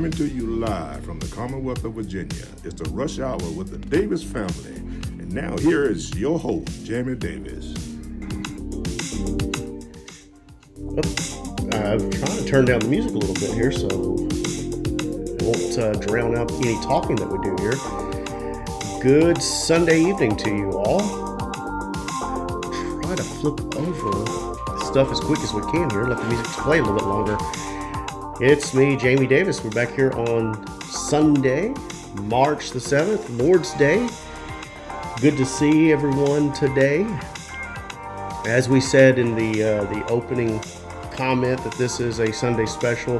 coming to you live from the Commonwealth of Virginia. It's the Rush Hour with the Davis family. And now here is your host, Jamie Davis. I'm trying to turn down the music a little bit here so it won't drown out any talking that we do here. Good Sunday evening to you all. Try to flip over stuff as quick as we can here. Let the music play a little bit longer. It's me, Jamie Davis. We're back here on Sunday, March the 7th, Lord's Day. Good to see everyone today. As we said in the opening comment that this is a Sunday special,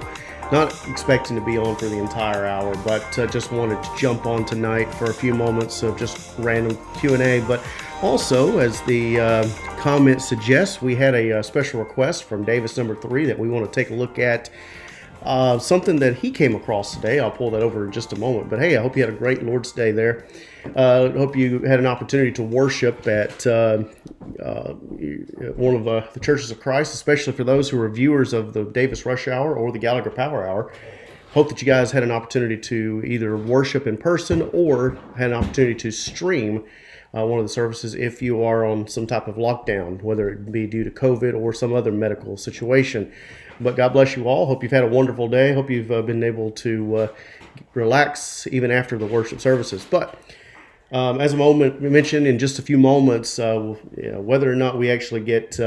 not expecting to be on for the entire hour, but just wanted to jump on tonight for a few moments of just random Q&A. But also, as the comment suggests, we had a special request from Davis number 3 that we want to take a look at. Something that he came across today. I'll pull that over in just a moment. But hey, I hope you had a great Lord's Day there. I hope you had an opportunity to worship at one of the Churches of Christ, especially for those who are viewers of the Davis Rush Hour or the Gallagher Power Hour. Hope that you guys had an opportunity to either worship in person or had an opportunity to stream one of the services if you are on some type of lockdown, whether it be due to COVID or some other medical situation. But God bless you all. Hope you've had a wonderful day. Hope you've been able to relax even after the worship services. But as a moment we mentioned in just a few moments, whether or not we actually get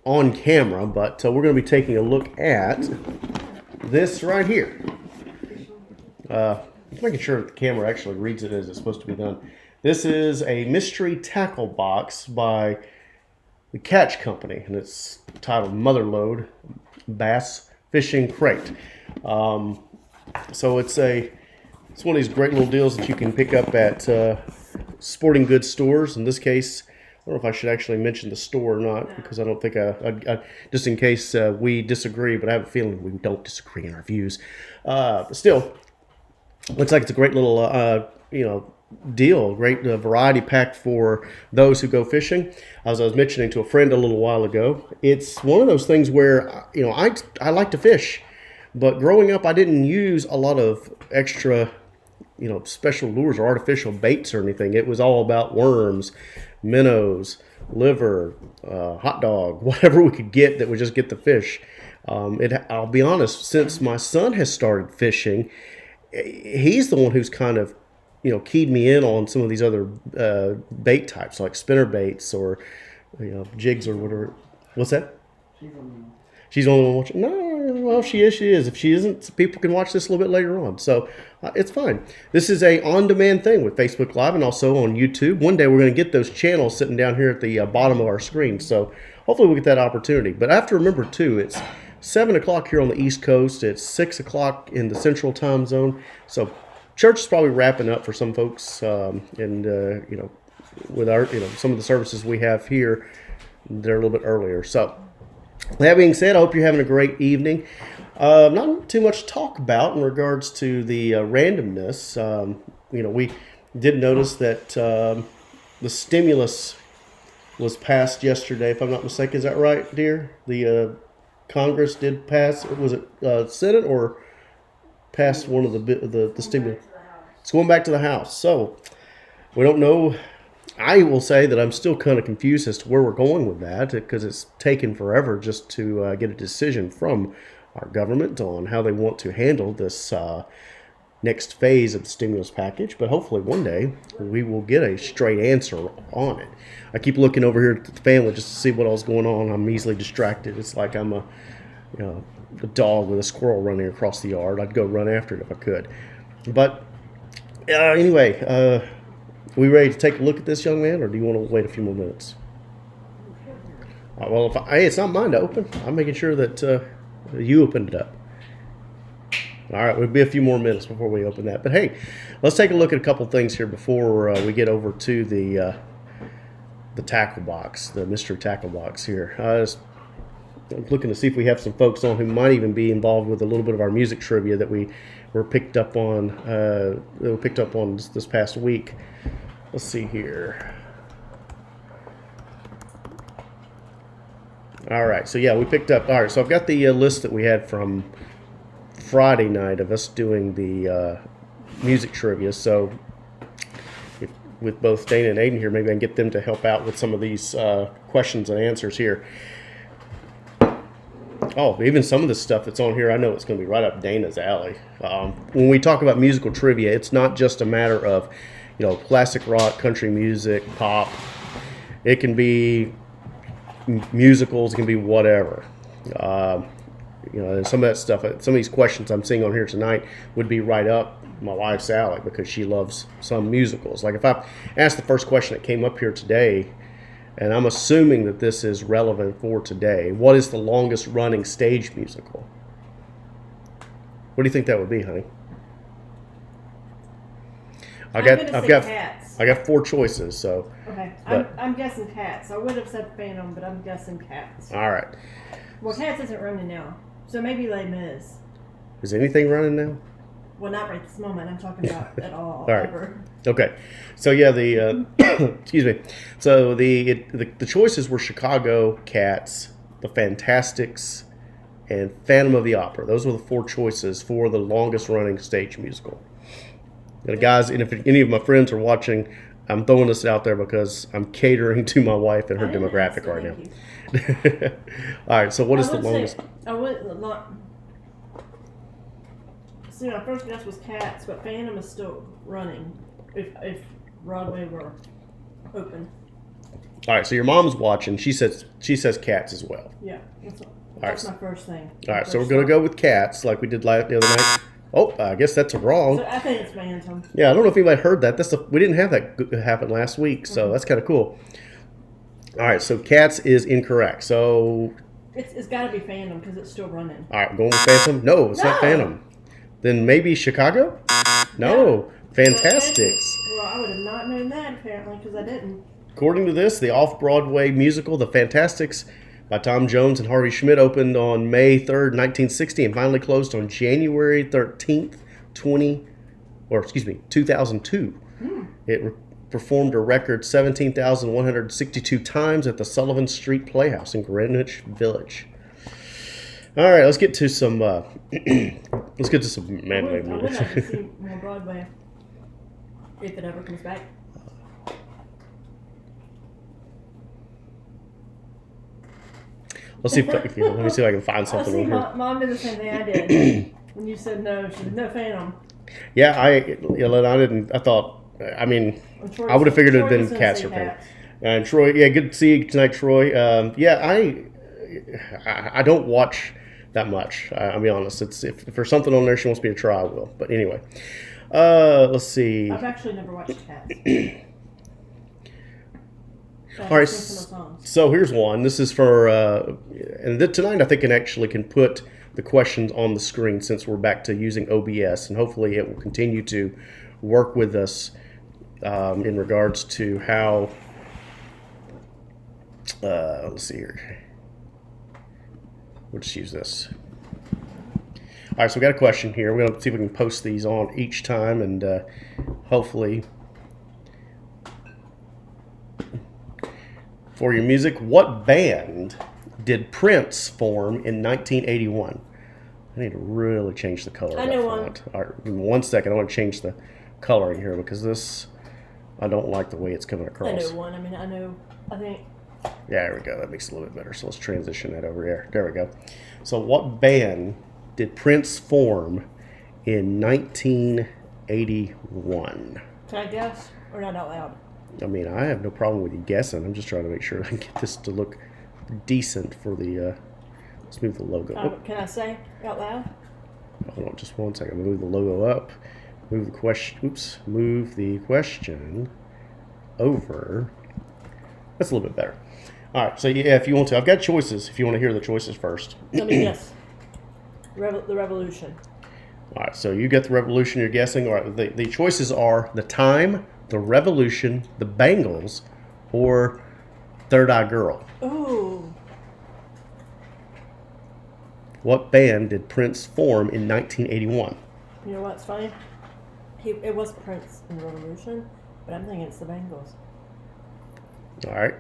on camera, but we're going to be taking a look at this right here. Making sure that the camera actually reads it as it's supposed to be done. This is a mystery tackle box by the Catch Company, and it's titled Motherlode Bass Fishing Crate. So it's one of these great little deals that you can pick up at sporting goods stores. In this case, I don't know if I should actually mention the store or not, because I don't think I just in case we disagree, but I have a feeling we don't disagree in our views. But still, looks like it's a great little deal, great variety pack for those who go fishing. As I was mentioning to a friend a little while ago, it's one of those things where I like to fish, but growing up I didn't use a lot of extra special lures or artificial baits or anything. It was all about worms, minnows, liver, hot dog, whatever we could get that would just get the fish. I'll be honest, since my son has started fishing, he's the one who's kind of keyed me in on some of these other bait types, like spinner baits or jigs or whatever. What's that? She's the only one watching. No, well, she is. She is. If she isn't, people can watch this a little bit later on. So it's fine. This is a on-demand thing with Facebook Live and also on YouTube. One day we're going to get those channels sitting down here at the bottom of our screen. So hopefully we'll get that opportunity. But I have to remember too, it's 7 o'clock here on the East Coast. It's 6 o'clock in the Central Time Zone. So church is probably wrapping up for some folks, with our some of the services we have here, they're a little bit earlier. So that being said, I hope you're having a great evening. Not too much to talk about in regards to the randomness. We did notice that the stimulus was passed yesterday, if I'm not mistaken. Is that right, dear? The Congress did pass. Was it Senate or passed one of the stimulus? It's going back to the House. So we don't know. I will say that I'm still kind of confused as to where we're going with that, because it's taken forever just to get a decision from our government on how they want to handle this next phase of the stimulus package. But hopefully one day we will get a straight answer on it. I keep looking over here at the family just to see what else is going on. I'm easily distracted. It's like I'm a dog with a squirrel running across the yard. I'd go run after it if I could. But anyway, we ready to take a look at this, young man, or do you want to wait a few more minutes? Well, it's not mine to open. I'm making sure that you opened it up. All right, we'll be a few more minutes before we open that. But hey, let's take a look at a couple things here before we get over to the tackle box, the mystery tackle box here. I'm looking to see if we have some folks on who might even be involved with a little bit of our music trivia that we were picked up on. This past week. Let's see here. All right. So yeah, we picked up. All right. So I've got the list that we had from Friday night of us doing the music trivia. So if, with both Dana and Aiden here, maybe I can get them to help out with some of these questions and answers here. Oh, even some of the stuff that's on here, I know it's going to be right up Dana's alley. When we talk about musical trivia, it's not just a matter of, classic rock, country music, pop. It can be musicals, it can be whatever. Some of that stuff, some of these questions I'm seeing on here tonight would be right up my wife's alley because she loves some musicals. Like if I asked the first question that came up here today, and I'm assuming that this is relevant for today, what is the longest running stage musical? What do you think that would be, honey? I'm gonna say Cats. I got 4 choices, so. Okay, I'm guessing Cats. I would have said Phantom, but I'm guessing Cats. All right. Well, Cats isn't running now, so maybe Les Mis. Is anything running now? Well, not right this moment. I'm talking about at all. All right. Ever. Okay. So yeah, the excuse me. So the choices were Chicago, Cats, The Fantastics, and Phantom of the Opera. Those were the 4 choices for the longest running stage musical. And guys, and if any of my friends are watching, I'm throwing this out there because I'm catering to my wife and her demographic right now. All right. So what is the longest? I would not. See, my first guess was Cats, but Phantom is still running. If Broadway were open. All right. So your mom's watching. She says Cats as well. Yeah. That's my first thing. All right. So we're gonna go with Cats like we did the other night. Oh, I guess that's wrong. So I think it's Phantom. Yeah, I don't know if anybody heard that. We didn't have that happen last week, so that's kind of cool. All right, so Cats is incorrect. So it's got to be Phantom because it's still running. All right, going with Phantom. No, it's not Phantom. Then maybe Chicago. No, Fantastics. Well, I would have not known that apparently because I didn't. According to this, the off-Broadway musical, The Fantastics, by Tom Jones and Harvey Schmidt, opened on May 3rd, 1960, and finally closed on January 13th, 2002. It performed a record 17,162 times at the Sullivan Street Playhouse in Greenwich Village. All right, let's get to some man-made I would movies. like to see more Broadway if it ever comes back. Let's see let me see if I can find something on here. Mom did the same thing I did. When you said no, she said no Phantom. Yeah, I didn't. I thought. I mean, I would have figured it had been Cats or Phantom. And Troy, yeah, good to see you tonight, Troy. I don't watch that much. I'll be honest. It's if there's something on there she wants me to try, I will. But anyway, let's see. I've actually never watched Cats. All right, so here's one. This is for, and tonight I think can put the questions on the screen since we're back to using OBS, and hopefully it will continue to work with us in regards to how. Let's see here. We'll just use this. All right, so we got a question here. We're gonna see if we can post these on each time, and hopefully. For your music, what band did Prince form in 1981? I need to really change the color of that font. All right, give me 1 second. I want to change the coloring here because I don't like the way it's coming across. I know one. I think. Yeah, there we go. That makes it a little bit better. So let's transition that over here. There we go. So what band did Prince form in 1981? Can I guess or not out loud? I mean, I have no problem with you guessing. I'm just trying to make sure I can get this to look decent for the. Let's move the logo. Can I say out loud? Hold on, just 1 second. Move the logo up. Move the question. Oops. Move the question over. That's a little bit better. All right. So yeah, if you want to, I've got choices. If you want to hear the choices first. Let me guess. The Revolution. All right. So you get the Revolution. You're guessing. All right. The choices are The Time, The Revolution, The Bangles, or Third Eye Girl. Ooh. What band did Prince form in 1981? You know what's funny? It was Prince in the Revolution, but I'm thinking it's the Bangles. All right.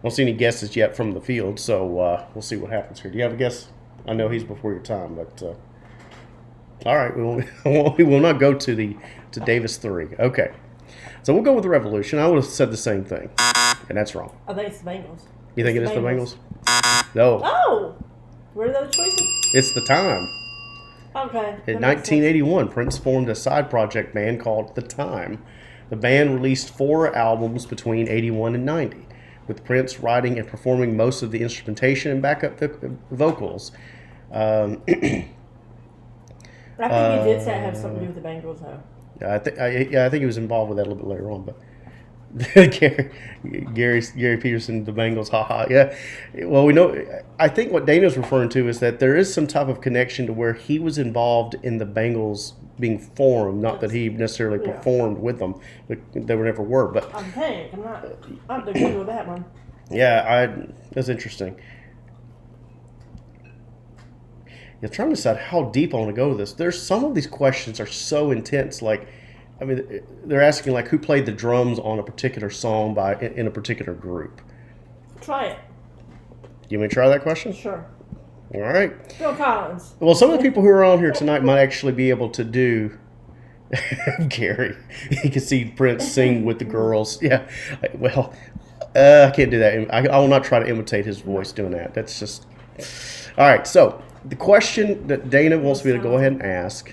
don't see any guesses yet from the field, so we'll see what happens here. Do you have a guess? I know he's before your time, but all right, we will not go to Davis 3. Okay, so we'll go with the Revolution. I would have said the same thing, and that's wrong. I think it's the Bengals. You think it is the Bengals? No, Oh! What are those choices? it's The Time. Okay. In 1981, Prince formed a side project band called The Time. The band released 4 albums between 81 and 90, with Prince writing and performing most of the instrumentation and backup vocals. I think you did say it had something to do with the Bengals, though. I think he was involved with that a little bit later on, but Gary Peterson, the Bengals, haha. Yeah. Well, we know. I think what Dana's referring to is that there is some type of connection to where he was involved in the Bengals being formed. Not that he necessarily performed with them, but they never were. But I think I'm not the good with that one. yeah, that's interesting. Yeah, trying to decide how deep I want to go with this. There's some of these questions are so intense, like. I mean, they're asking like who played the drums on a particular song in a particular group. Try it. You want me to try that question? Sure. All right. Phil Collins. Well, some of the people who are on here tonight might actually be able to do. Gary, you can see Prince sing with the girls. Yeah. Well, I can't do that. I will not try to imitate his voice doing that. That's just. All right. So the question that Dana wants me to go ahead and ask.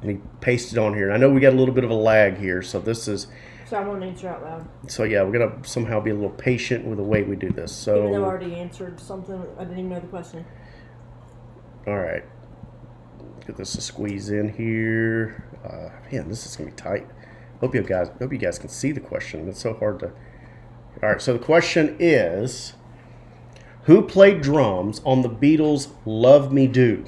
Let me paste it on here. And I know we got a little bit of a lag here, so this is. So I won't answer out loud. So yeah, we're gonna somehow be a little patient with the way we do this. So. Even though I already answered something, I didn't even know the question. All right. Get this to squeeze in here. Man, this is gonna be tight. Hope you guys can see the question. It's so hard to. All right. So the question is, who played drums on the Beatles' "Love Me Do"?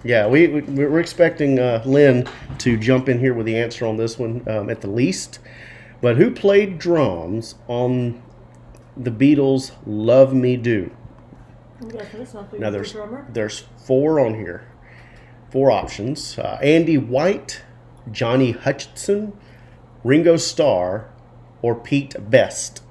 Yeah, we're expecting Lynn to jump in here with the answer on this one at the least. But who played drums on the Beatles' "Love Me Do"? Now there's 4 on here, 4 options: Andy White, Johnny Hutchinson, Ringo Starr, or Pete Best.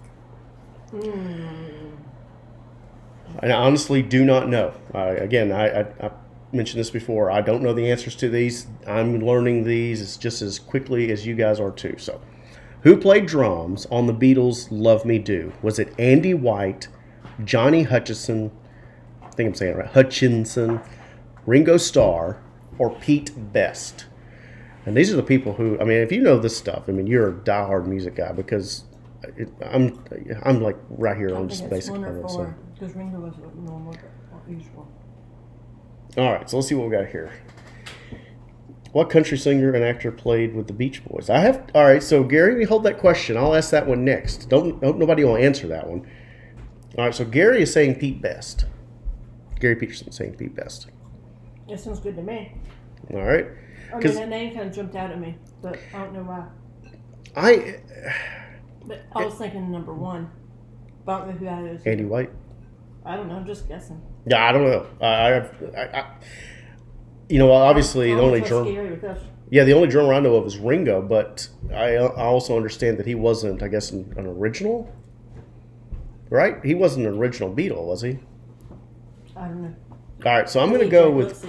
I honestly do not know. Again, I mentioned this before. I don't know the answers to these. I'm learning these just as quickly as you guys are too. So, who played drums on the Beatles' "Love Me Do"? Was it Andy White, Johnny Hutchinson, I think I'm saying it right, Hutchinson, Ringo Starr, or Pete Best? And these are the people who, I mean, if you know this stuff, I mean, you're a diehard music guy because I'm like right here on just basic level. So. Because Ringo was normal, usual. All right, so let's see what we got here. What country singer and actor played with the Beach Boys? All right, so Gary, hold that question. I'll ask that one next. Hope nobody will answer that one. All right, so Gary is saying Pete Best. Gary Peterson saying Pete Best. That sounds good to me. All right. I mean, that name kind of jumped out at me, but I don't know why. But I was thinking number 1. But I don't know who that is. Andy White. I don't know. I'm just guessing. Yeah, I don't know. Obviously the only drummer. Yeah, the only drummer I know of is Ringo, but I also understand that he wasn't, I guess, an original. Right? He wasn't an original Beatle, was he? I don't know. All right, so I'm going to go with.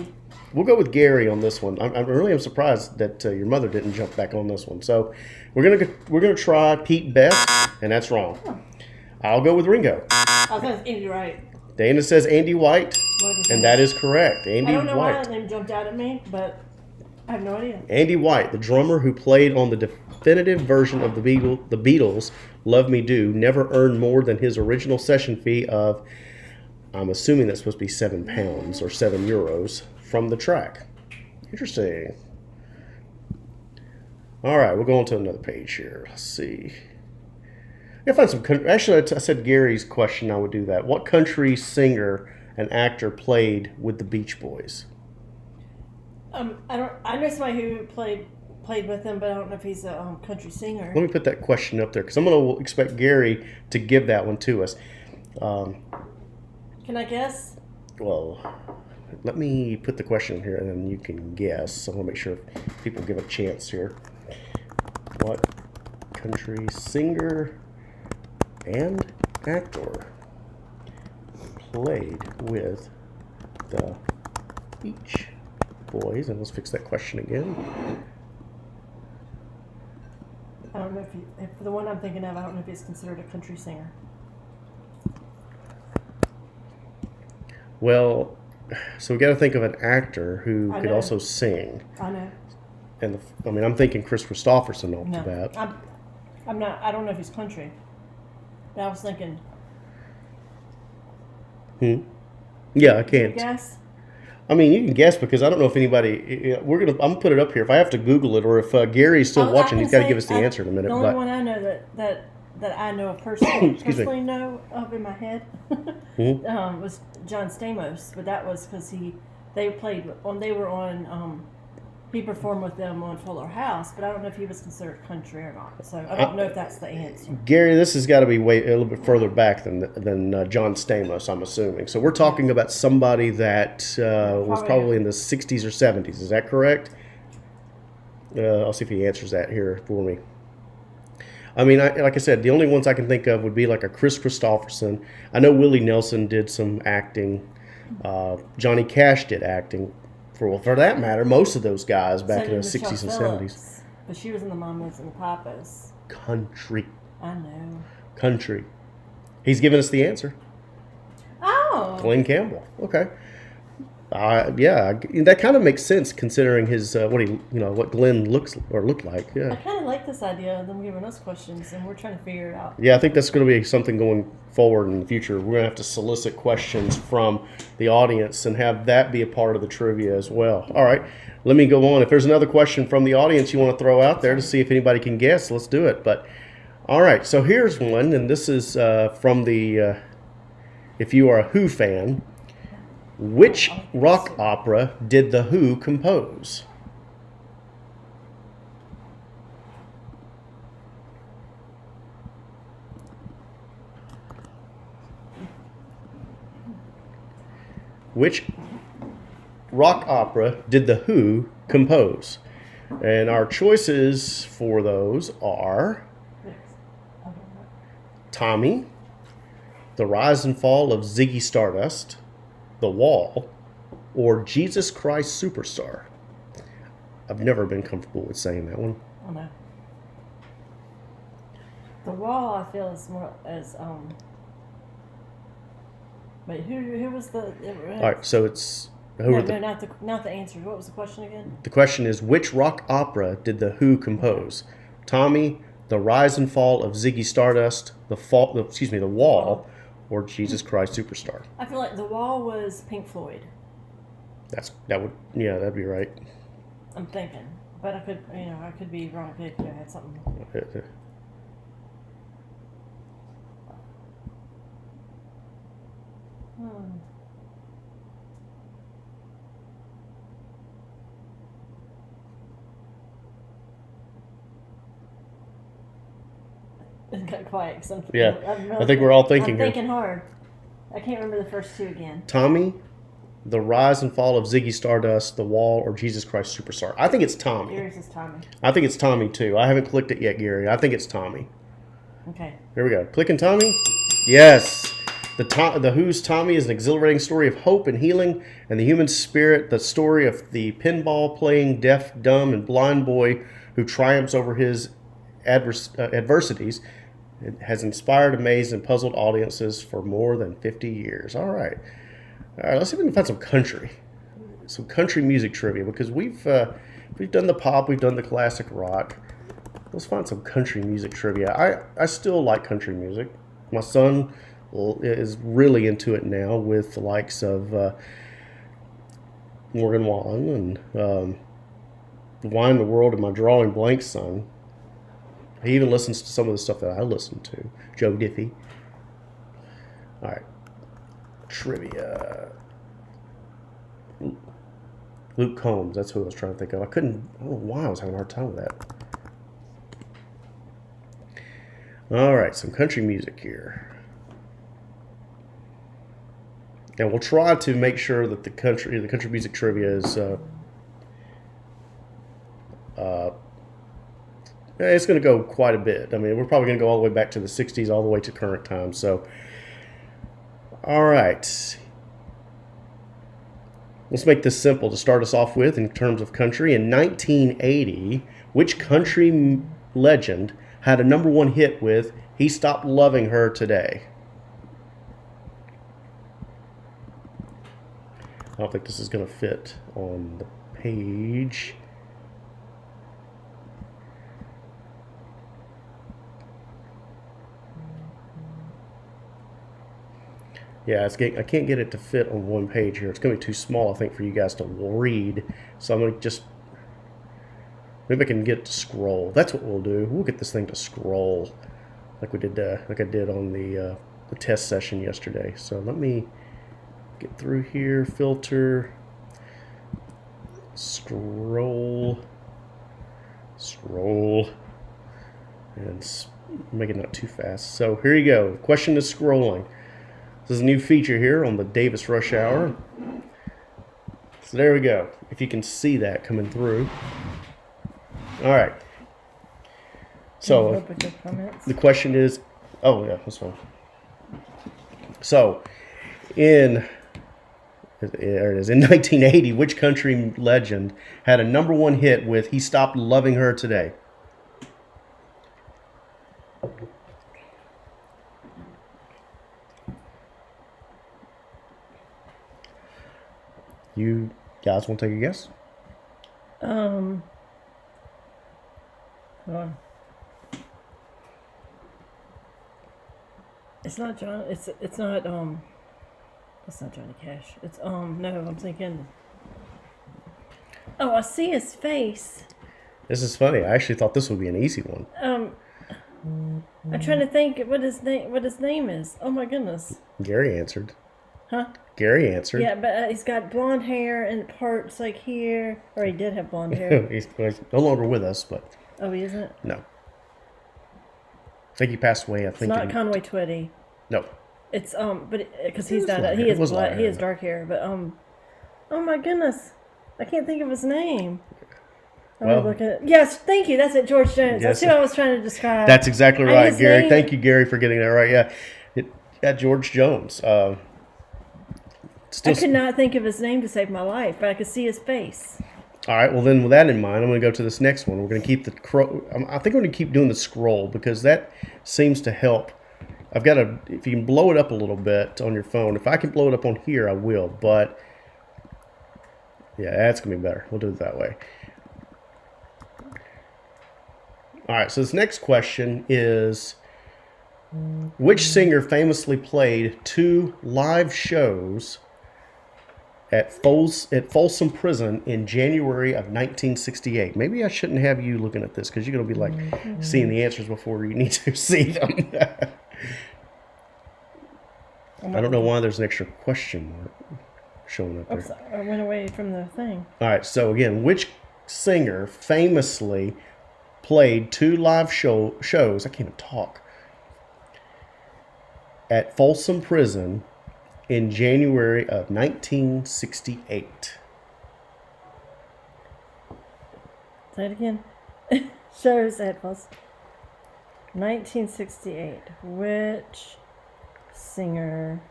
We'll go with Gary on this one. I really am surprised that your mother didn't jump back on this one. So we're gonna try Pete Best, and that's wrong. Oh. I'll go with Ringo. I thought it was Andy White. Dana says Andy White, and that is correct. Andy White. I don't know why that name jumped out at me, but I have no idea. Andy White, the drummer who played on the definitive version of the Beatles' "Love Me Do," never earned more than his original session fee of, I'm assuming that's supposed to be £7 or €7 from the track. Interesting. All right, we'll go on to another page here. Let's see. I find some. Actually, I said Gary's question. I would do that. What country singer and actor played with the Beach Boys? I know somebody who played with them, but I don't know if he's a country singer. Let me put that question up there because I'm going to expect Gary to give that one to us. Can I guess? Well, let me put the question here, and then you can guess. I want to make sure people give a chance here. What country singer and actor played with the Beach Boys. And let's fix that question again. I don't know if the one I'm thinking of, I don't know if he's considered a country singer. Well, so we got to think of an actor who I could know. also sing. I know. And I'm thinking Chris Christopherson off No, the bat. I'm not. I don't know if he's country. But I was thinking. Yeah, I can't. Guess. I mean, you can guess because I don't know if anybody. I'm gonna put it up here. If I have to Google it, or if Gary's still watching, he's got to give us the answer in a minute. The only one I know that I know personally know of in my head was John Stamos, but that was because they were on. He performed with them on Fuller House, but I don't know if he was considered country or not. So I don't know if that's the answer. Gary, this has got to be a little bit further back than John Stamos, I'm assuming. So we're talking about somebody that was probably in the 60s or 70s. Is that correct? I'll see if he answers that here for me. I mean, like I said, the only ones I can think of would be like a Chris Christopherson. I know Willie Nelson did some acting. Johnny Cash did acting. For that matter, most of those guys back in the 60s and 70s. But she was in the Mamas and the Papas. Country. I know. Country. He's given us the answer. Oh. Glenn Campbell. Okay. Yeah, that kind of makes sense considering his what Glenn looked like. I Yeah. kind of like this idea of them giving us questions and we're trying to figure it out. Yeah, I think that's going to be something going forward in the future. We're going to have to solicit questions from the audience and have that be a part of the trivia as well. All right, let me go on. If there's another question from the audience you want to throw out there to see if anybody can guess, let's do it. But all right, so here's one, and this is from the if you are a Who fan. Which rock opera did The Who compose? Which rock opera did The Who compose? And our choices for those are Tommy, The Rise and Fall of Ziggy Stardust, The Wall, or Jesus Christ Superstar. I've never been comfortable with saying that one. Oh no. The Wall, I feel, is more as Wait, who was the? All right, so it's No, not the answers. What was the question again? the question is which rock opera did The Who compose? Tommy, The Rise and Fall of Ziggy Stardust, The Wall, or Jesus Christ Superstar. I feel like The Wall was Pink Floyd. That'd be right. I'm thinking, but I could be wrong. I had something. It got quiet. I think we're all thinking I'm here. thinking hard. I can't remember the first two again. Tommy, The Rise and Fall of Ziggy Stardust, The Wall, or Jesus Christ Superstar. I think it's Tommy. Yours is Tommy. I think it's Tommy too. I haven't clicked it yet, Gary. I think it's Tommy. Okay. Here we go. Clicking Tommy? Yes. The Who's Tommy is an exhilarating story of hope and healing and the human spirit. The story of the pinball-playing deaf, dumb, and blind boy who triumphs over his adversities. It has inspired, amazed, and puzzled audiences for more than 50 years. All right. Let's see if we can find some country music trivia, because we've done the pop, we've done the classic rock. Let's find some country music trivia. I still like country music. My son is really into it now with the likes of Morgan Wallen and Wine the World and my Drawing Blank son. He even listens to some of the stuff that I listen to. Joe Diffie. All right. Trivia. Luke Combs. That's who I was trying to think of. I don't know why I was having a hard time with that. All right. Some country music here. And we'll try to make sure that the country music trivia is It's going to go quite a bit. I mean, we're probably going to go all the way back to the 60s, all the way to current time. So, all right. Let's make this simple to start us off with in terms of country. In 1980, which country legend had a #1 hit with "He Stopped Loving Her Today"? I don't think this is going to fit on the page. Yeah, I can't get it to fit on one page here. It's going to be too small, I think, for you guys to read. So I'm going to just... Maybe I can get it to scroll. That's what we'll do. We'll get this thing to scroll like we did, like I did on the test session yesterday. So let me get through here. Filter. Scroll. And make it not too fast. So here you go. The question is scrolling. This is a new feature here on the Davis Rush Hour. So there we go. If you can see that coming through. All right. So the question is, oh yeah, that's fine. So there it is. In 1980, which country legend had a #1 hit with "He Stopped Loving Her Today"? You guys want to take a guess? Hold on. It's not John. It's not That's not Johnny Cash. It's no. I'm thinking. Oh, I see his face. This is funny. I actually thought this would be an easy one. I'm trying to think what his name is. Oh my goodness. Gary answered. Huh? Gary answered. Yeah, but he's got blonde hair and parts like here, or he did have blonde hair. He's no longer with us, but Oh, he isn't. no. I think he passed away. I It's think not Conway Twitty. No. It's but because he's light not. hair. He It is was light black. He hair. has dark hair, but oh my goodness, I can't think of his name. Well, Look at it. Yes, thank you. That's it, George Jones. Yes. That's who I was trying to describe. That's exactly And right, his Gary. name- Thank you, Gary, for getting that right. Yeah, George Jones. I Still. could not think of his name to save my life, but I could see his face. All right. Well, then, with that in mind, I'm going to go to this next one. We're going to keep I think we're going to keep doing the scroll because that seems to help. I've got to. If you can blow it up a little bit on your phone, if I can blow it up on here, I will. But yeah, that's going to be better. We'll do it that way. All right. So this next question is: which singer famously played 2 live shows at Folsom Prison in January of 1968? Maybe I shouldn't have you looking at this because you're going to be like seeing the answers before you need to see them. I don't know why there's an extra question mark showing up there. Oops, I went away from the thing. All right, so again, which singer famously played 2 live shows? I can't even talk. At Folsom Prison in January of 1968. Say it again. Shows at Folsom. 1968. Which singer?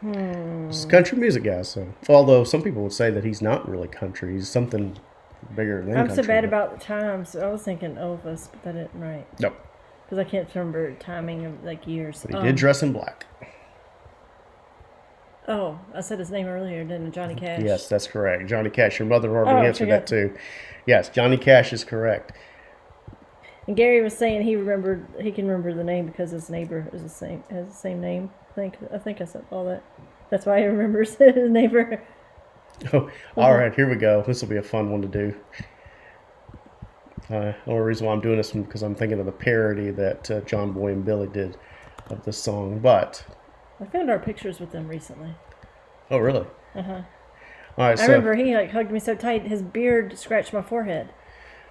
It's country music guy, so although some people would say that he's not really country, he's something bigger than I'm country. so bad but- about the times. I was thinking Elvis, but that isn't right. No, Because I can't remember timing of like years. but he did dress in black. Oh, I said his name earlier, didn't I? Johnny Cash. Yes, that's correct. Johnny Cash. Your mother already Oh, answered okay. that too. Yes, Johnny Cash is correct. And Gary was saying he can remember the name because his neighbor has the same name. I think I said all that. That's why he remembers his neighbor. Oh, all right, here we go. This will be a fun one to do. The only reason why I'm doing this one because I'm thinking of the parody that John Boy and Billy did of the song. But I found our pictures with them recently. oh, really? Uh-huh. All right, I so remember he like hugged me so tight his beard scratched my forehead.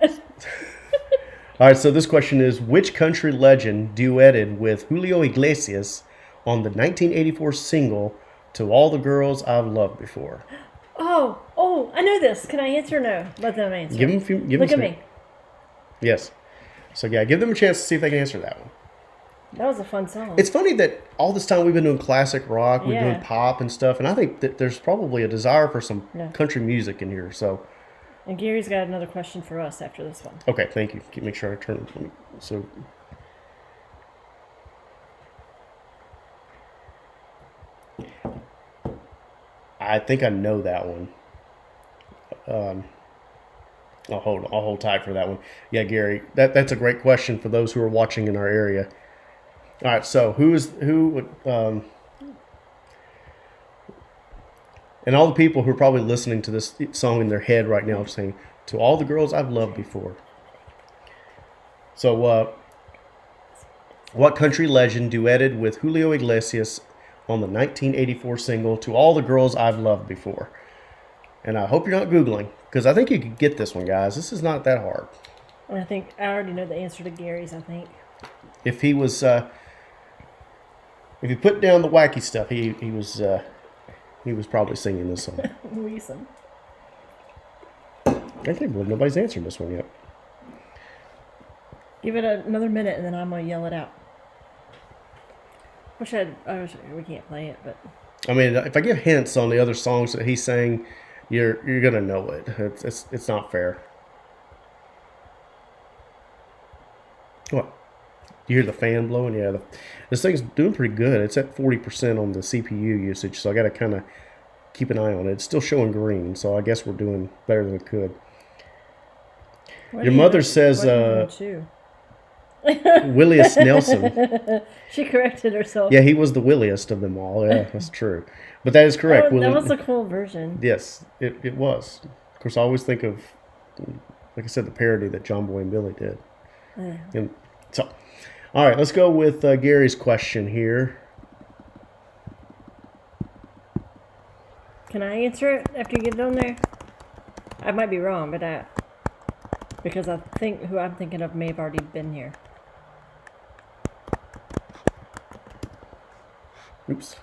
all right. So this question is: which country legend duetted with Julio Iglesias on the 1984 single "To All the Girls I've Loved Before"? Oh, I know this. Can I answer or no? Let them answer. Give him. Look at me. Yes. So yeah, give them a chance to see if they can answer that one. That was a fun song. It's funny that all this time we've been doing classic rock, we've been Yeah. doing pop and stuff, and I think that there's probably a desire for some Yeah. country music in here. So, And Gary's got another question for us after this one. okay, thank you. Make sure I turn. So, I think I know that one. I'll hold tight for that one. Yeah, Gary, that's a great question for those who are watching in our area. All right, so and all the people who are probably listening to this song in their head right now saying, "To all the girls I've loved before." So, what country legend duetted with Julio Iglesias on the 1984 single "To All the Girls I've Loved Before"? And I hope you're not Googling, because I think you could get this one, guys. This is not that hard. And I think I already know the answer to Gary's, I think. If he was, if he put down the wacky stuff, he was probably singing this song. Listen. I can't believe nobody's answered this one yet. Give it another minute and then I'm going to yell it out. I wish we can't play it, but... I mean, if I give hints on the other songs that he sang, you're gonna know it. It's not fair. What? You hear the fan blowing? Yeah, this thing's doing pretty good. It's at 40% on the CPU usage, so I got to kind of keep an eye on it. It's still showing green, so I guess we're doing better than we could. Your mother says Willius Nelson. She corrected herself. Yeah, he was the williest of them all. Yeah, that's true. But that is correct. That was a cool version. Yes, it was. Of course, I always think of, like I said, the parody that John Boy and Billy did. Yeah. And so, all right, let's go with Gary's question here. Can I answer it after you get it on there? I might be wrong, but because I think who I'm thinking of may have already been here. Oops.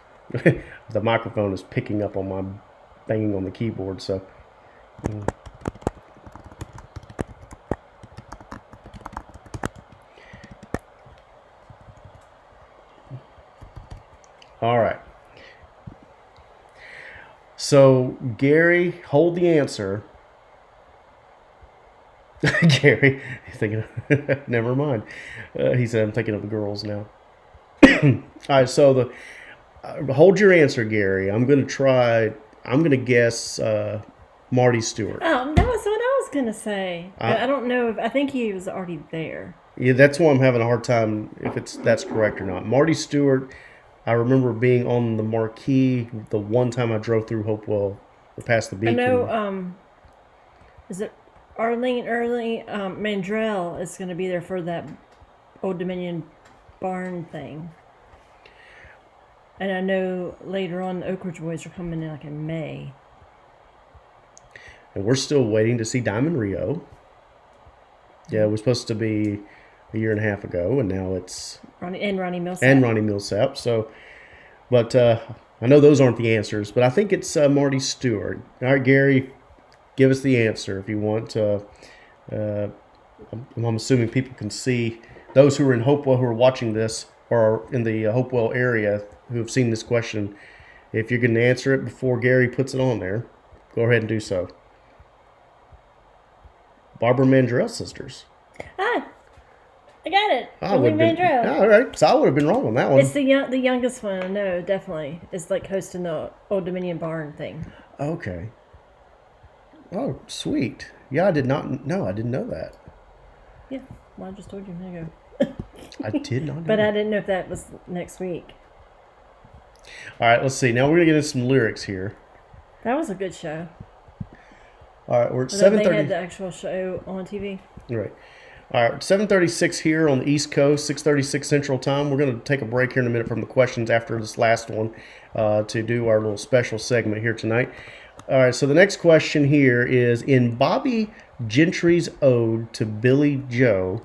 The microphone is picking up on my banging on the keyboard, so. All right. So, Gary, hold the answer. Gary, he's thinking, never mind. He said, I'm thinking of the girls now. All right, so hold your answer, Gary. I'm going to guess Marty Stewart. Oh, that was what I was going to say. But I don't know I think he was already there. Yeah, that's why I'm having a hard time if that's correct or not. Marty Stewart, I remember being on the marquee the one time I drove through Hopewell past the beacon. I know, is it Arlene Mandrell is going to be there for that Old Dominion barn thing. And I know later on the Oak Ridge Boys are coming in like in May. And we're still waiting to see Diamond Rio. Yeah, it was supposed to be a year and a half ago, and now it's... Ronnie Millsap. And Ronnie Millsap. So, but I know those aren't the answers, but I think it's Marty Stewart. All right, Gary, give us the answer if you want. I'm assuming people can see, those who are in Hopewell who are watching this or are in the Hopewell area who have seen this question, if you're going to answer it before Gary puts it on there, go ahead and do so. Barbara Mandrell sisters. Ah, I got it. I would have been, Mandrell. all right, so I would have been wrong on that one. It's the youngest one. I know, definitely. It's like hosting the Old Dominion barn thing. Okay. Oh, sweet. Yeah, I didn't know that. Yeah, well, I just told you a minute ago. I did not know But that. I didn't know if that was next week. All right, let's see. Now we're going to get into some lyrics here. That was a good show. All right, we're at Although they 7:30. had the actual show on TV. Right. All right, 7:36 here on the East Coast, 6:36 Central Time. We're going to take a break here in a minute from the questions after this last one to do our little special segment here tonight. All right, so the next question here is, in Bobby Gentry's ode to Billy Joe,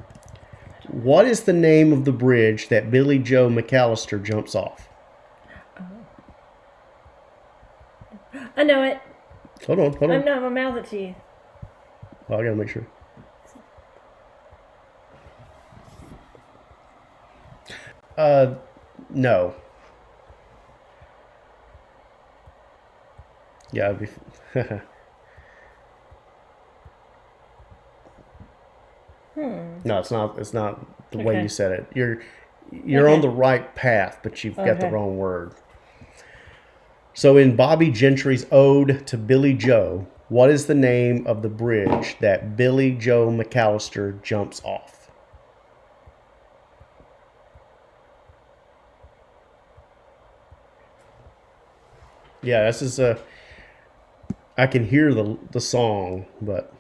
what is the name of the bridge that Billy Joe McAllister jumps off? I know it. Hold on. I'm going to mouth it to you. Oh, I got to make sure. No. Yeah, it'd be. No, it's not. It's not the way Okay. you said it. You're on the right path, but you've got the Okay. wrong word. So in Bobby Gentry's Ode to Billy Joe, what is the name of the bridge that Billy Joe McAllister jumps off? Yeah, this is a. I can hear the song, but.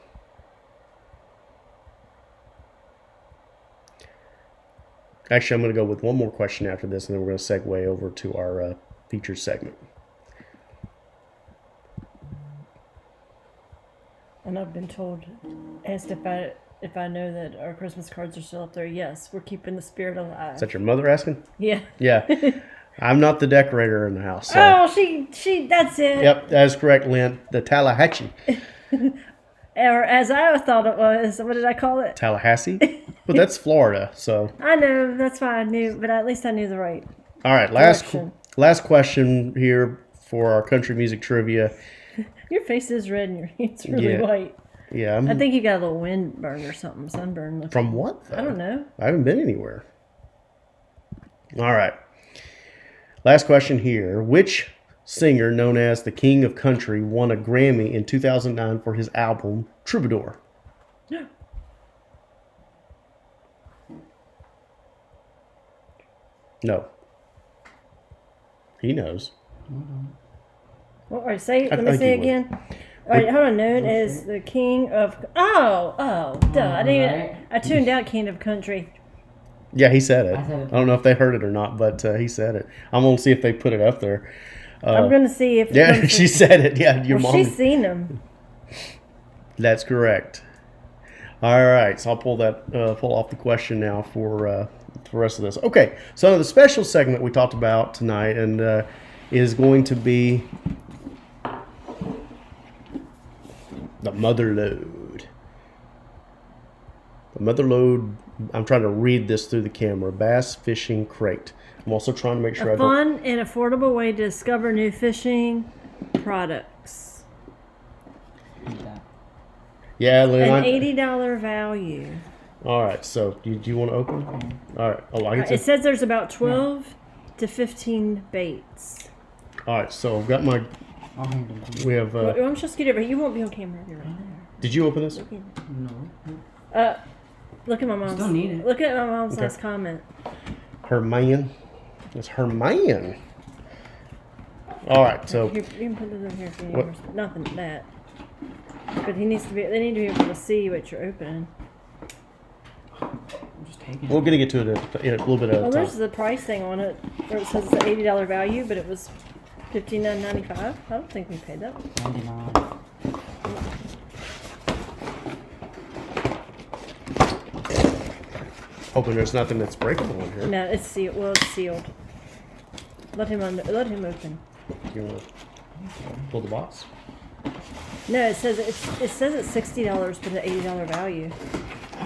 Actually, I'm going to go with one more question after this, and then we're going to segue over to our featured segment. And I've been told, asked if I know that our Christmas cards are still up there. Yes, we're keeping the spirit alive. Is that your mother asking? Yeah. Yeah. I'm not the decorator in the house. So. Oh, she. That's it. Yep, that is correct, Lynn. The Tallahatchie. Or as I thought it was. What did I call it? Tallahassee? But that's Florida, so. I know. That's why I knew. But at least I knew the right. All right, Correction. last question here for our country music trivia. Your face is red and your hand's really Yeah. white. Yeah, I think you got a little windburn or something, sunburn. Looking. from what, though? I don't know. I haven't been anywhere. All right. Last question here. Which singer, known as the King of Country, won a Grammy in 2009 for his album Troubadour? No. He knows. Well, all right, say. I Let me think say you again. All right, hold on. Known as the King of. Oh, duh. I didn't even. Alright. I tuned out King of Country. Yeah, he said it. I said it. I don't know if they heard it or not, but he said it. I'm going to see if they put it up there. I'm gonna see if. it Yeah, comes she from- said it. Yeah, your Well, mom. she's seen them. That's correct. All right, so I'll pull off the question now for the rest of this. Okay, so the special segment we talked about tonight and is going to be the mother load. The mother load. I'm trying to read this through the camera. Bass fishing crate. I'm also trying to make sure I A don't. fun and affordable way to discover new fishing products. Yeah, Lynn. An $80 value. All right, so do you want to open? All right. Oh, I get It to. says there's about 12 to 15 baits. All right, so I've got my. I'll hand them to you. We have. Well, I'm just scoot over. You won't be on camera. You're right Did you open this? there. Look at my mom's. Still need it. Look at my mom's Okay. last comment. Her man. It's her man. All right, so Here, you can put it over here if you What? need. Nothing that. But he needs to be. They need to be able to see what you're opening. I'm just taking we're it. gonna get to it in a little bit Well, of there's time. the price thing on it where it says it's an $80 value, but it was $59.95. I don't think we paid that. 99. Hoping there's nothing that's breakable in here. No, it's sealed. Well, it's sealed. Let him open. You want to pull the box? No, it says it's $60 for the $80 value.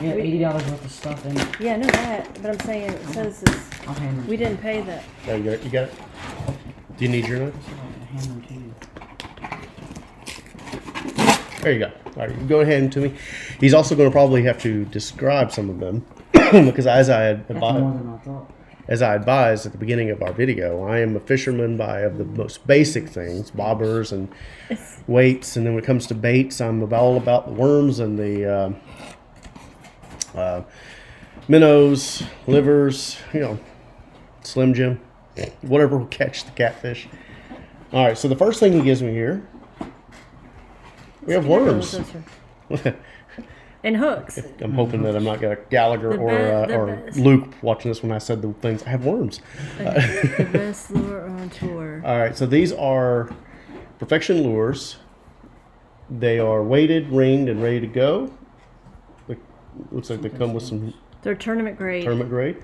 Yeah, $80 worth of stuff in it. Yeah, I know that, but I'm saying it says it's, I'll hand them. we didn't pay that. Yeah, you got it. You got it. Do you need your knife? I'll hand them to you. There you go. All right, go ahead and to me. He's also going to probably have to describe some of them because as I That's more advised, than I thought. as I advised at the beginning of our video, I am a fisherman of the most basic things, bobbers and It's, weights, and then when it comes to baits, I'm all about the worms and the minnows, livers, Slim Jim, whatever will catch the catfish. All right, so the first thing he gives me here, we have worms. and hooks. I'm hoping that I'm not got a Gallagher The or best. Luke watching this when I said the things. I have worms. The best lure on tour. All right, so these are Perfection lures. They are weighted, ringed, and ready to go. Looks like they come with some They're tournament grade. tournament grade.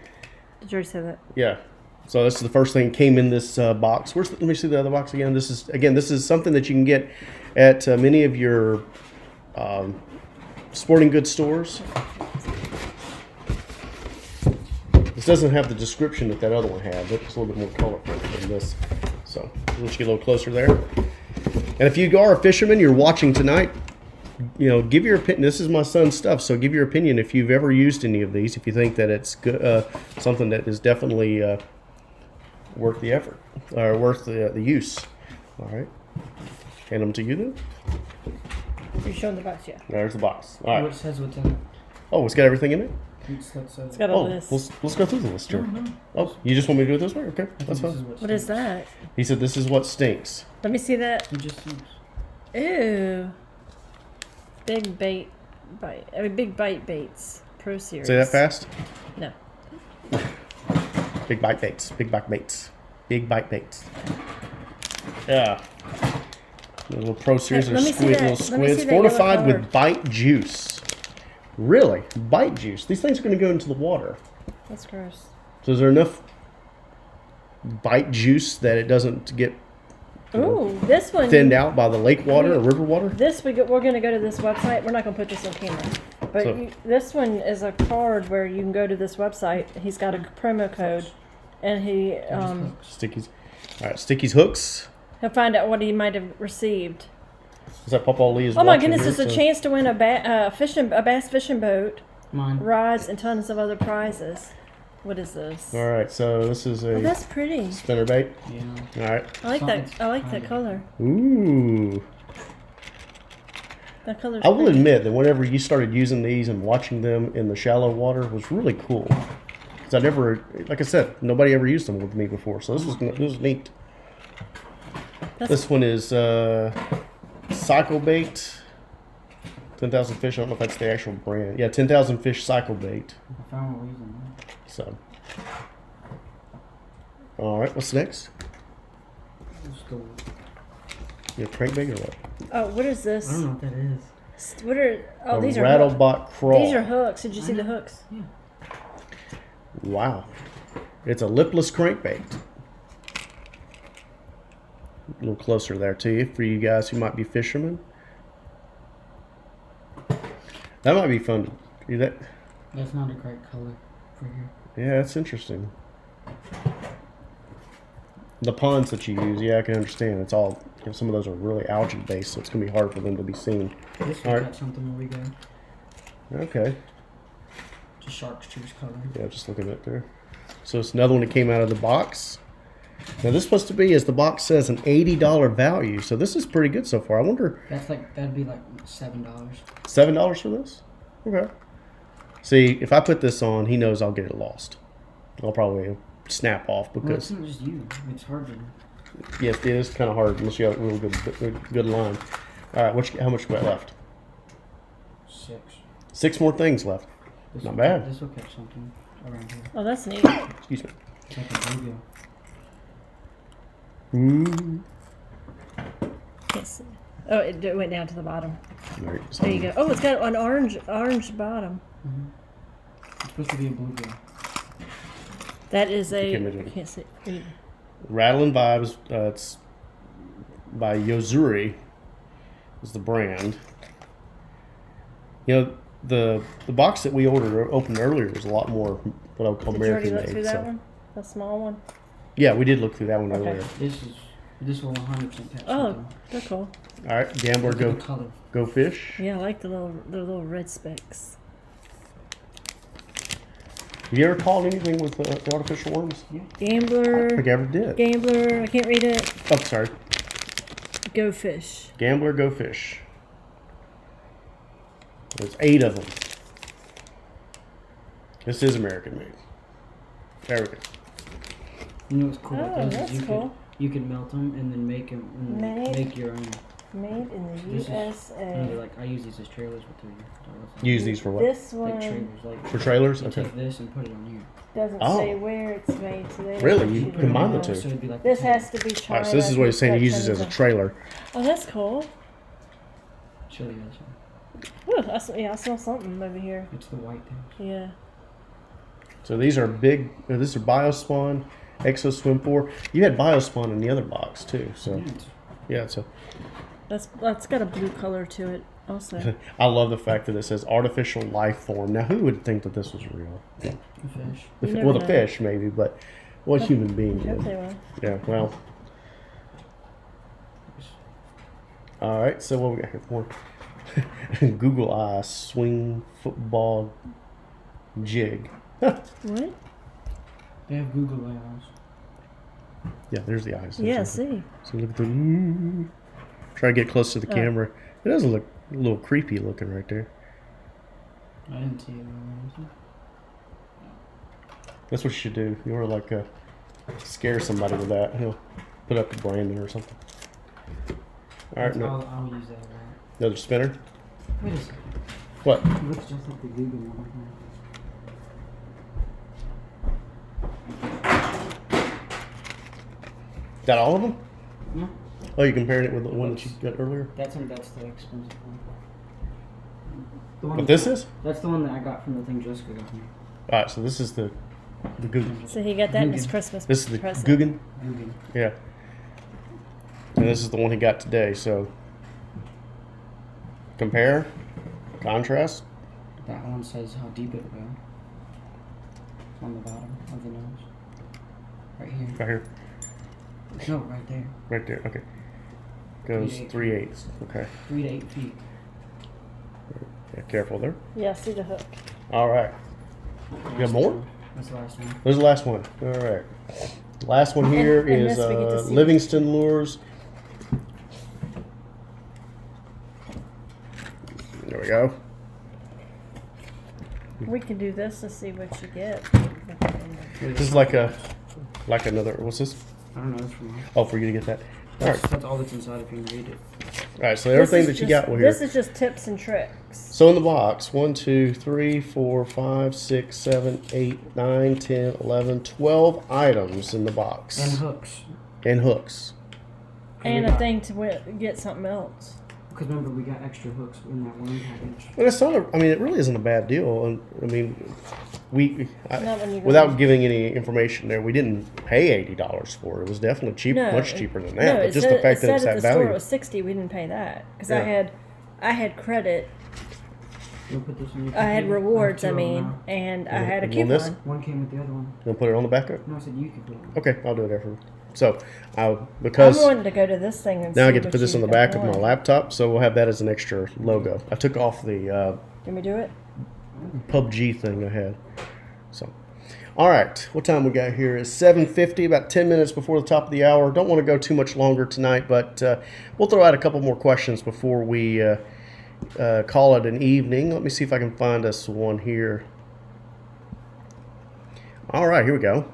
Did you already say that? Yeah. So this is the first thing came in this box. Let me see the other box again. This is something that you can get at many of your sporting goods stores. This doesn't have the description that other one had. It's a little bit more colorful than this. So let's get a little closer there. And if you are a fisherman, you're watching tonight, you know, give your opinion. This is my son's stuff, so give your opinion if you've ever used any of these. If you think that it's good, something that is definitely worth the effort or worth the use. All right, hand them to you then. You're showing the box, yeah. There's the box. All What right. says what's in it? Oh, it's got everything in it. It's got a Oh, list. let's go through the list here. Oh, you just want me to do it this way? Okay, that's fine. What is that? He said this is what stinks. Let me see that. It just seems. Ew. Big bait bite. I mean, big bite baits. Pro series. Say that fast. No. Big bite baits. Big bite baits. Big bite baits. Yeah. Little pro series Hey, of let me see squid, that- little let me squids see that yellow fortified color. with bite juice. Really? Bite juice? These things are going to go into the water. That's gross. So is there enough bite juice that it doesn't get Ooh, this one. thinned out by the lake water or river water? We're going to go to this website. We're not going to put this on camera. But So- this one is a card where you can go to this website. He's got a promo code. And Stickies. All right, Sticky's hooks. he'll find out what he might have received. Is that Papa Lee is Oh my watching goodness, here, it's a so- chance to win a bass fishing boat, Mine. rides, and tons of other prizes. What is this? All right, so this is Oh, a that's pretty. spinner bait. Yeah. All right. I like that. Something's I like that kinda- color. Ooh. That color's I will pretty. admit that whenever you started using these and watching them in the shallow water was really cool. Because I never, like I said, nobody ever used them with me before, so this was neat. That's- This one is Cycle Bait. 10,000 Fish. I don't know if that's the actual brand. Yeah, 10,000 Fish Cycle Bait. I found what we're using. So. All right, what's next? Let's go. Your crankbait or what? Oh, what is I this? don't know what that is. What are? Oh, A these are Rattlebot Crawl. These are hooks. Did you see the hooks? Yeah. Wow. It's a lipless crankbait. A little closer there to you for you guys who might be fishermen. That might be fun to do that. That's not a great color for here. Yeah, that's interesting. The ponds that you use, yeah, I can understand. It's all, you know, some of those are really algae based, so it's going to be hard for them to be seen. This All one right. got something where we go. Okay. Just shark's juice color. Yeah, just looking at there. So it's another one that came out of the box. Now this is supposed to be, as the box says, an $80 value. So this is pretty good so far. I wonder, That's like that'd be like $7. $7 for this? Okay. See, if I put this on, he knows I'll get it lost. I'll probably snap off Well, it's because, not just you. It's hard to. yes, it is kind of hard unless you have a real good line. All right, how much we got left? 6. 6 more things left. This Not will bad. This will catch something around here. Oh, that's neat. Excuse me. It's like a bluegill. Ooh. Can't see. Oh, it went down to the bottom. There There you go. Oh, it's got an orange bottom. It's supposed to be a bluegill. That is a. can't measure it. Can't see. Read. Rattlin' Vibes. It's by Yozuri. Is the brand. You know, the box that we opened earlier was a lot more what I would call Did you already American look made. through that So one? The small one. yeah, we did look through that one Okay. earlier. This will 100% catch Oh, something. they're cool. All right, Gambler, Look at go the color. go fish. Yeah, I like the little red specks. Have you ever caught anything with the artificial worms? I Gambler. think I ever did. Gambler. I can't read it. Oh, sorry. Go fish. Gambler, go fish. There's 8 of them. This is American made. There we go. You know what's cool? Oh, about those that's is cool. You can melt them and then make them Made. make your own. Made in the This is- USA. Like I use these as trailers with the. Use these for what? This Like one trailers, like For trailers? you Okay. take this and put it on here. doesn't Oh. say where it's made. So they Really? don't You want to combine know. the two? So it'd be like This the tail. has to be China. All right, so this is what he's saying. He uses it as a trailer. Oh, that's cool. Show you guys. Ooh, I saw something over here. It's the white thing. Yeah. So these are big. These are Biospawn, Exo Swim 4. You had Biospawn in the other box too. So Yeah, it's- yeah, so That's got a blue color to it. Also, I love the fact that it says artificial life form. Now, who would think that this was real? A fish. You never Well, the know. fish maybe, but what human being I hope would? they will. Yeah. Well. All right. So what we got here? More Google Eye swing football jig. What? They have Google eyes. Yeah, there's the eyes. Yeah, There's see. So look at the. Try to get close to the Oh. camera. It doesn't look a little creepy looking right there. I didn't see it. Really. That's what you should do. You want to like scare somebody with that. He'll put up the branding or something. All right, no, I'll use that a lot. another spinner. Wait a second. What? It looks just like the Google one. Got all of them? No, Oh, you comparing it with the one that you got earlier? that's the expensive one. The one What this is? That's the one that I got from the thing Jessica got me. All right, so this is the Guggen. So he got that in his Guggen. Christmas This is the present. Guggen. Google. Yeah. And this is the one he got today. So compare, contrast. That one says how deep it will go. On the bottom of the nose. Right here. Right here, No, right there. right there. Okay. Goes 3/8. Okay. 3 to 8 feet. Yeah, careful there. Yeah, see the hook. All right. You got more? That's the last one. There's the last one. All right. Last one here And is this we get to see. Livingston Lures. There we go. We can do this to see what you get. This is like another. What's this? I don't know. It's from Oh, for you to get that. All right. That's all that's inside if you can read it. All right. So everything that you got here. This is just tips and tricks. So in the box, 1, 2, 3, 4, 5, 6, 7, 8, 9, 10, 11, 12 items in the box. And hooks. And hooks. And a thing to get something else. Because remember, we got extra hooks in that one package. And it's not. I mean, it really isn't a bad deal. And I mean, Not when you go- without giving any information there, we didn't pay $80 for it. It was definitely cheap, No, much cheaper than No, that. But it just said, the fact it that it's said that at the store value. it was 60. We didn't pay that because Yeah. I had credit. You'll put this in your I had computer? rewards. I have two of them mean, now. and I had a You want this? coupon. One came with the other one. You want to put it on the back up? No, I said you could put it on. Okay, I'll do it after. So, I'm because wanting to go to this thing and now see I get to what put this you on the got back of my going. laptop, so we'll have that as an extra logo. I took off the Can we do it? PUBG thing I had. So, all right, what time we got here is 7:50, about 10 minutes before the top of the hour. Don't want to go too much longer tonight, but we'll throw out a couple more questions before we call it an evening. Let me see if I can find us one here. All right, here we go.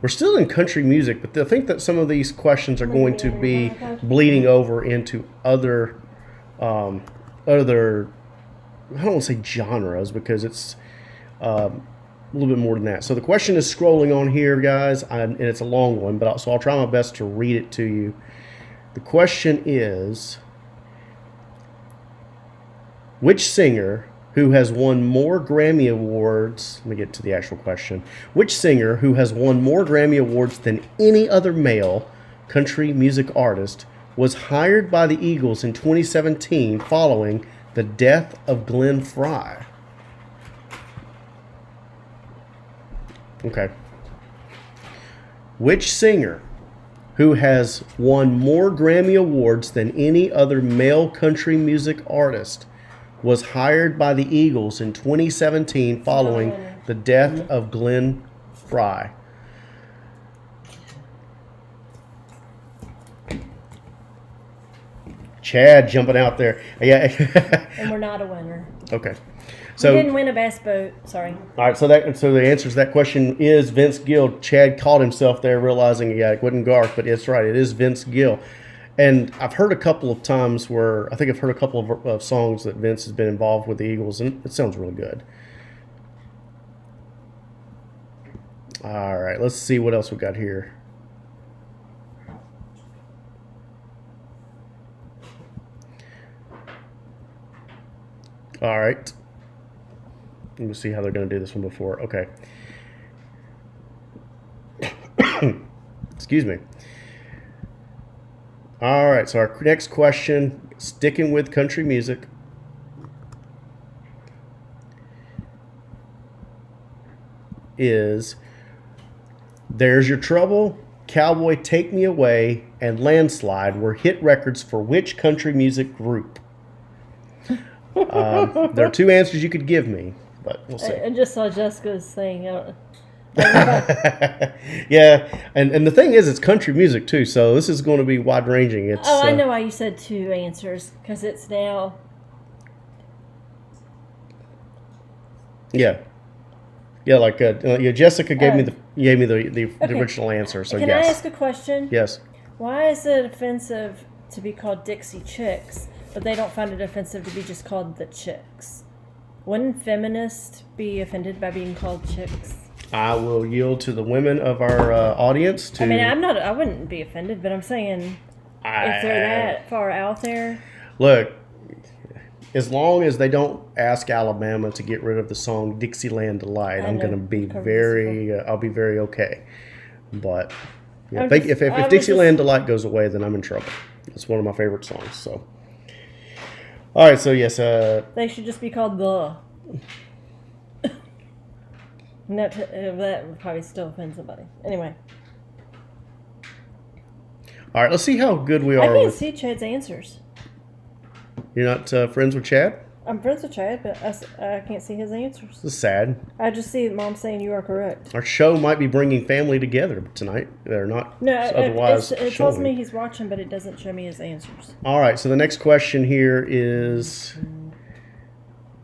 We're still in country music, but I think that some of these questions are going to be bleeding over into other, other. I don't want to say genres because it's a little bit more than that. So the question is scrolling on here, guys, and it's a long one, but so I'll try my best to read it to you. The question is, which singer who has won more Grammy Awards, let me get to the actual question, which singer who has won more Grammy Awards than any other male country music artist was hired by the Eagles in 2017 following the death of Glenn Frey? Okay. Which singer who has won more Grammy Awards than any other male country music artist was hired by the Eagles in 2017 following the death of Glenn Frey? Chad jumping out there. Yeah. And we're not a winner. Okay. We So didn't win a bass boat. Sorry. all right, so the answer to that question is Vince Gill. Chad caught himself there, realizing it wasn't Garth, but it's right. It is Vince Gill. And I've heard a couple of times where I think I've heard a couple of songs that Vince has been involved with the Eagles, and it sounds really good. All right, let's see what else we got here. All right. Let me see how they're going to do this one before. Okay. Excuse me. All right, so our next question, sticking with country music, is There's Your Trouble, Cowboy Take Me Away, and Landslide were hit records for which country music group? There are two answers you could give me, but we'll see. I just saw Jessica's thing. Yeah, and the thing is, it's country music too, so this is going to be wide ranging. It's I know why you said two answers, because it's now. Yeah, like Jessica gave me the original answer. So Can yes. I ask a question? Yes. Why is it offensive to be called Dixie Chicks, but they don't find it offensive to be just called the Chicks? Wouldn't feminists be offended by being called chicks? I will yield to the women of our audience. To I mean, I wouldn't be offended, but I'm saying if they're that far out there. Look, as long as they don't ask Alabama to get rid of the song Dixieland Delight, I'm going to be I'll be very okay. But yeah, if Dixieland Delight goes away, then I'm in trouble. It's one of my favorite songs. So, all right. So yes, they should just be called the. That would probably still offend somebody. Anyway. All right. Let's see how good we are. I can't see Chad's answers. You're not friends with Chad? I'm friends with Chad, but I can't see his answers. This is sad. I just see Mom saying you are correct. Our show might be bringing family together tonight. They're not otherwise it tells showing. me he's watching, but it doesn't show me his answers. All right, so the next question here is...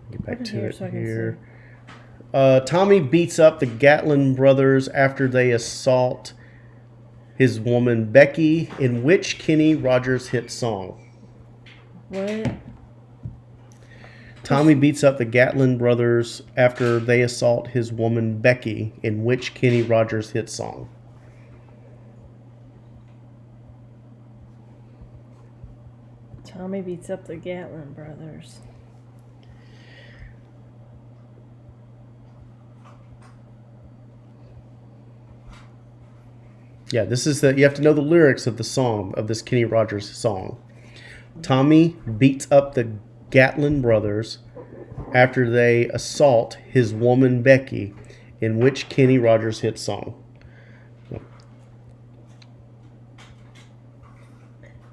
Get back to it so here. Tommy beats up the Gatlin brothers after they assault his woman Becky in which Kenny Rogers hit song? What? Tommy beats up the Gatlin brothers after they assault his woman Becky in which Kenny Rogers hit song? Tommy beats up the Gatlin brothers. Yeah, this is you have to know the lyrics of the song, of this Kenny Rogers song. Tommy beats up the Gatlin brothers after they assault his woman Becky in which Kenny Rogers hit song?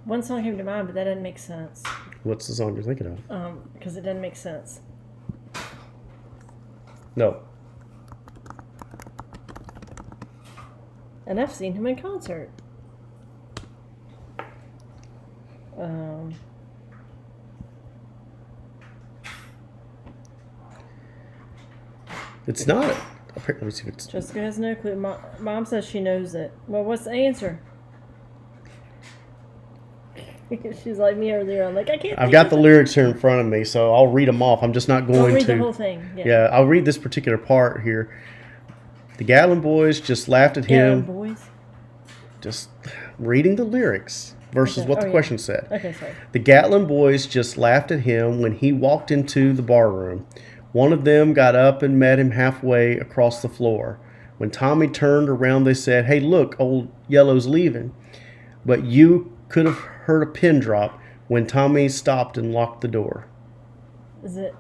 One song came to mind, but that doesn't make sense. What's the song you're thinking of? Because it doesn't make sense. No. And I've seen him in concert. It's not. Let me see if it's... Jessica has no clue. Mom says she knows it. Well, what's the answer? She's like me earlier. I'm like, I can't. I've got the lyrics here in front of me, so I'll read them off. I'm just not going Don't read to... the whole thing. Yeah, I'll read this particular part here. The Gatlin boys just laughed at him. Boys. Just reading the lyrics versus what the question said. Okay, sorry. The Gatlin boys just laughed at him when he walked into the bar room. One of them got up and met him halfway across the floor. When Tommy turned around, they said, "Hey, look, old Yellow's leaving." But you could have heard a pin drop when Tommy stopped and locked the door. Is it?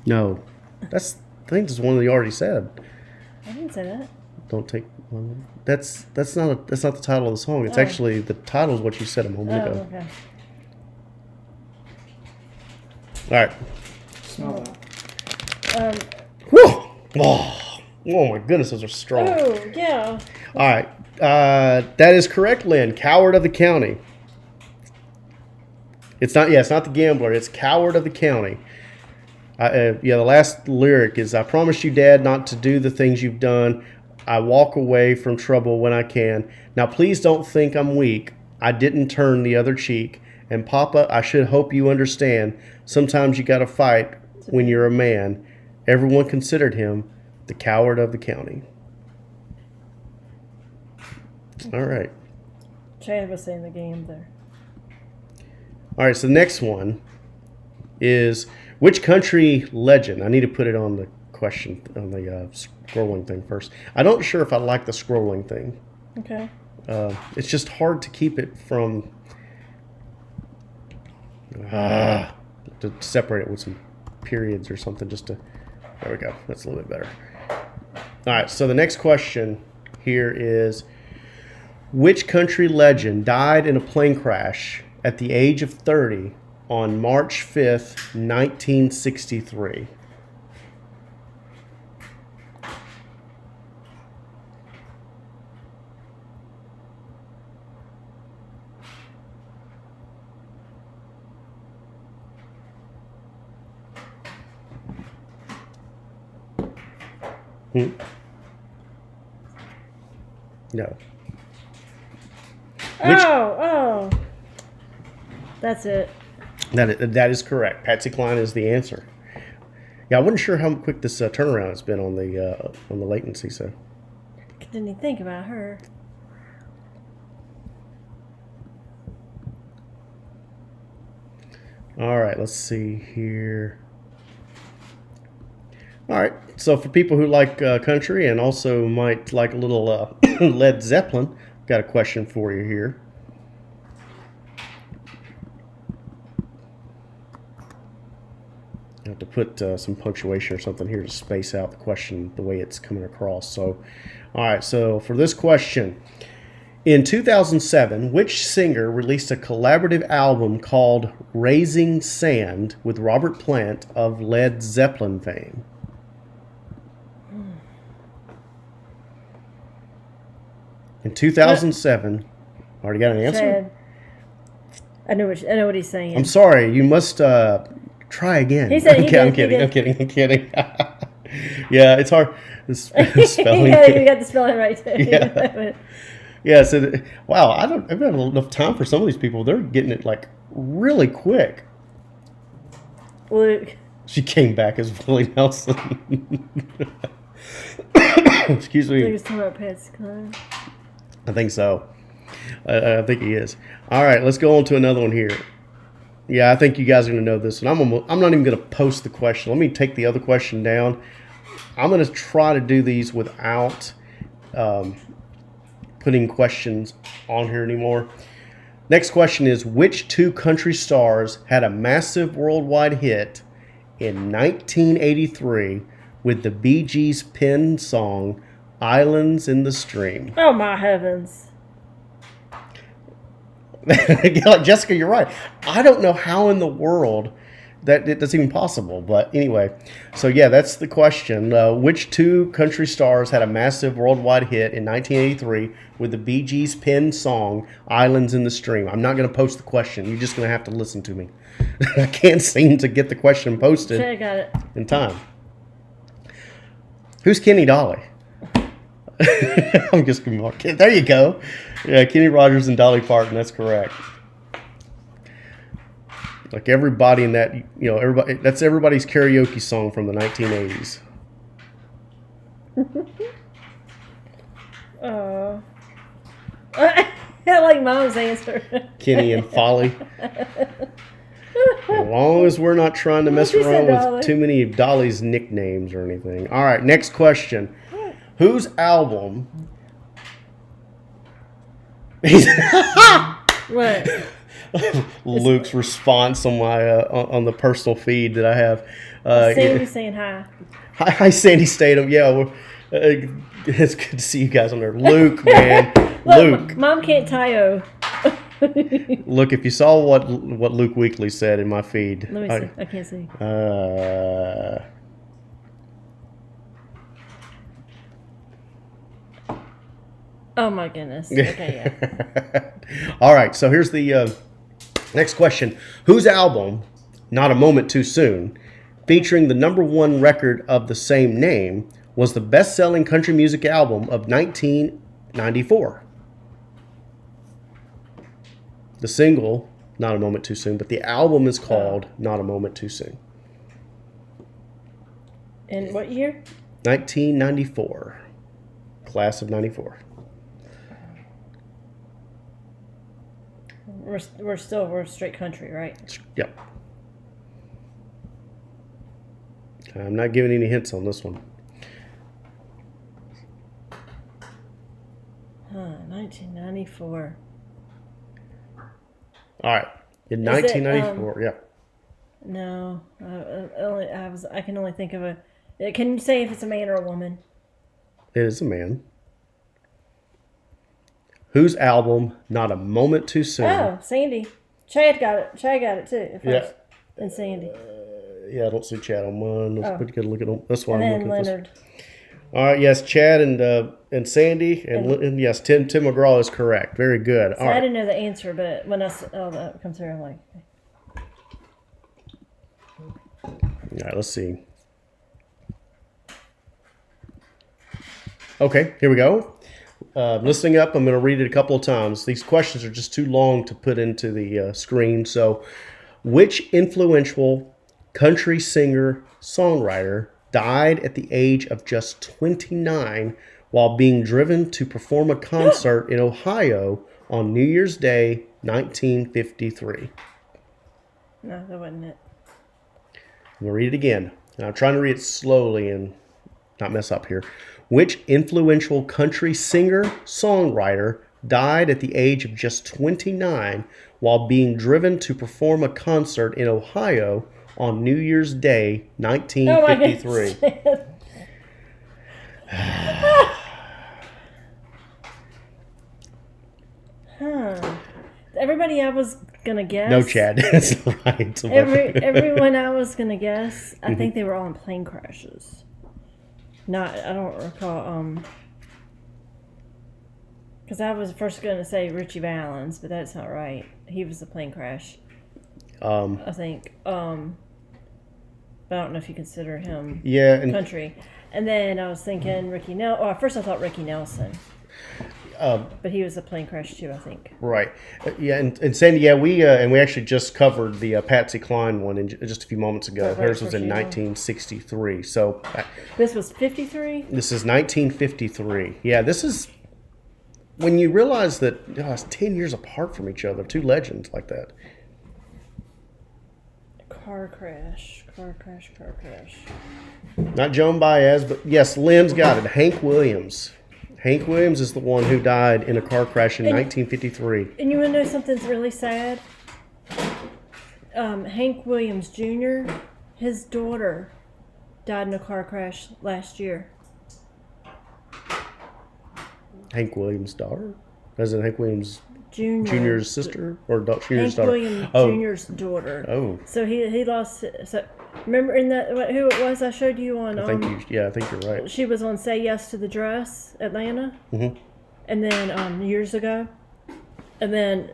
No. I think this is one that you already said. I didn't say that. Don't take... That's not the title of the song. It's actually... The title is what you said a moment ago. Okay. All right. Smell that. Whew! Oh my goodness, those are strong. Oh, yeah. All right. That is correct, Lynn. Coward of the County. It's not the Gambler. It's Coward of the County. The last lyric is, "I promise you, Dad, not to do the things you've done. I walk away from trouble when I can. Now, please don't think I'm weak. I didn't turn the other cheek. And Papa, I should hope you understand. Sometimes you gotta fight when you're a man." Everyone considered him the coward of the county. All right. Chad was saying the game there. All right, so the next one is, which country legend? I need to put it on the question, on the scrolling thing first. I don't sure if I like the scrolling thing. Okay. It's just hard to keep it from to separate it with some periods or something. There we go. That's a little bit better. All right. So the next question here is, which country legend died in a plane crash at the age of 30 on March 5th, 1963? No. Oh. That's it. That is correct. Patsy Cline is the answer. Yeah, I wasn't sure how quick this turnaround has been on the latency. So Didn't even think about her. all right, let's see here. All right, so for people who like country and also might like a little Led Zeppelin, got a question for you here. I have to put some punctuation or something here to space out the question the way it's coming across. So, all right, so for this question, in 2007, which singer released a collaborative album called Raising Sand with Robert Plant of Led Zeppelin fame? In 2007, already got an answer? Chad. I know what he's saying. I'm sorry, you must try again. He said I'm he kidding. did. I'm kidding. Yeah, it's hard. The spelling. Yeah, you got the spelling right too. Yeah. Yeah, so wow, I've got enough time for some of these people. They're getting it like really quick. Luke. She came back as Willie Nelson. Excuse me. He was talking about Patsy Cline. I think so. I think he is. All right, let's go on to another one here. Yeah, I think you guys are going to know this one. I'm not even going to post the question. Let me take the other question down. I'm going to try to do these without putting questions on here anymore. Next question is, which two country stars had a massive worldwide hit in 1983 with the Bee Gees' pen song, Islands in the Stream? Oh my heavens. Like, Jessica, you're right. I don't know how in the world that's even possible. But anyway, so yeah, that's the question. Which two country stars had a massive worldwide hit in 1983 with the Bee Gees' pen song, Islands in the Stream? I'm not going to post the question. You're just going to have to listen to me. I can't seem to get the question posted Chad got it. in time. Who's Kenny Dolly? I'm just going to be there you go. Yeah, Kenny Rogers and Dolly Parton. That's correct. Like everybody in that, everybody. That's everybody's karaoke song from the 1980s. I like Mom's answer. Kenny and Folly. As long as we're not trying to mess She said around Dolly. with too many of Dolly's nicknames or anything. All right, next question. Whose album? What? Luke's response on my on the personal feed that I have. Sandy's saying hi. Hi, Sandy Statham. Yeah, it's good to see you guys on there. Luke, man, Luke. Mom can't tie-o. Look, if you saw what Luke Weekly said in my feed. Let me see. I can't see. Oh my goodness. Okay, yeah. All right, so here's the next question. Whose album, Not a Moment Too Soon, featuring the #1 record of the same name, was the best-selling country music album of 1994? The single, Not a Moment Too Soon, but the album is called Not a Moment Too Soon. In what year? 1994. Class of 94. We're straight country, right? Yep. I'm not giving any hints on this one. 1994. All right. In Is it, 1994, yeah. No, I can only think of a. Can you say if it's a man or a woman? It is a man. Whose album, Not a Moment Too Soon? Oh, Sandy. Chad got it. Chad got it too at Yeah. first. And Sandy. Yeah, I don't see Chad on mine. Let's put a good look at them. That's why And I'm then looking at this. Leonard. All right, yes, Chad and Sandy, and yes, Tim McGraw is correct. Very good. So All I right. didn't know the answer, but when that comes through, I'm like, All right, let's see. Okay, here we go. Listening up, I'm going to read it a couple of times. These questions are just too long to put into the screen. So, which influential country singer songwriter died at the age of just 29 while being driven to perform a concert in Ohio on New Year's Day, 1953? no, that wasn't it. I'm going to read it again. Now, I'm trying to read it slowly and not mess up here. Which influential country singer songwriter died at the age of just 29 while being driven to perform a concert in Ohio on New Year's Day, Oh my 1953? goodness. Huh. Everybody I was gonna guess. No, Chad. That's right. Everyone I was gonna guess. I think they were all in plane crashes. I don't recall. Because I was first gonna say Richie Valens, but that's not right. He was a plane crash, I think. But I don't know if you consider him Yeah, and country. And then I was thinking Ricky Nelson. Oh, at first I thought Ricky Nelson. But he was a plane crash too, I think. right. Yeah, and Sandy, yeah, we actually just covered the Patsy Cline one just a few moments ago. Right, Hers was in for sure. 1963. So This was 53? this is 1953. Yeah, this is when you realize that it's 10 years apart from each other. Two legends like that. Car crash. Not Joan Baez, but yes, Lynn's got it. Hank Williams. Hank Williams is the one who died in a car crash in 1953. And you want to know something's really sad? Hank Williams Jr., his daughter died in a car crash last year. Hank Williams' daughter? As in Hank Williams Jr.'s sister? Or Junior's Hank daughter? Williams Oh. Jr.'s daughter. Oh, So he lost. So remember in that who it was I showed you on? I think you're right. She was on Say Yes to the Dress, Atlanta. Mhm. And then years ago, and then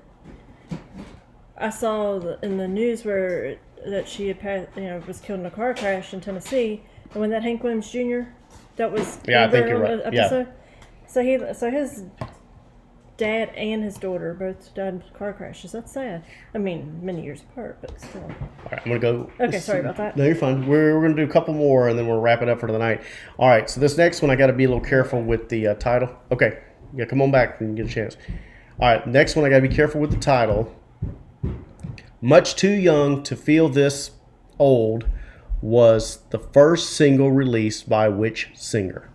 I saw in the news where that she had was killed in a car crash in Tennessee, and when that Hank Williams Jr. that was Yeah, I think there you're on right. the Yeah. episode. So his dad and his daughter both died in car crashes. That's sad. I mean, many years apart, but still. All right, I'm going to go. Okay, sorry about that. No, you're fine. We're going to do a couple more, and then we'll wrap it up for the night. All right, so this next one, I got to be a little careful with the title. Okay, yeah, come on back and get a chance. All right, next one, I got to be careful with the title. Much Too Young to Feel This Old was the first single released by which singer?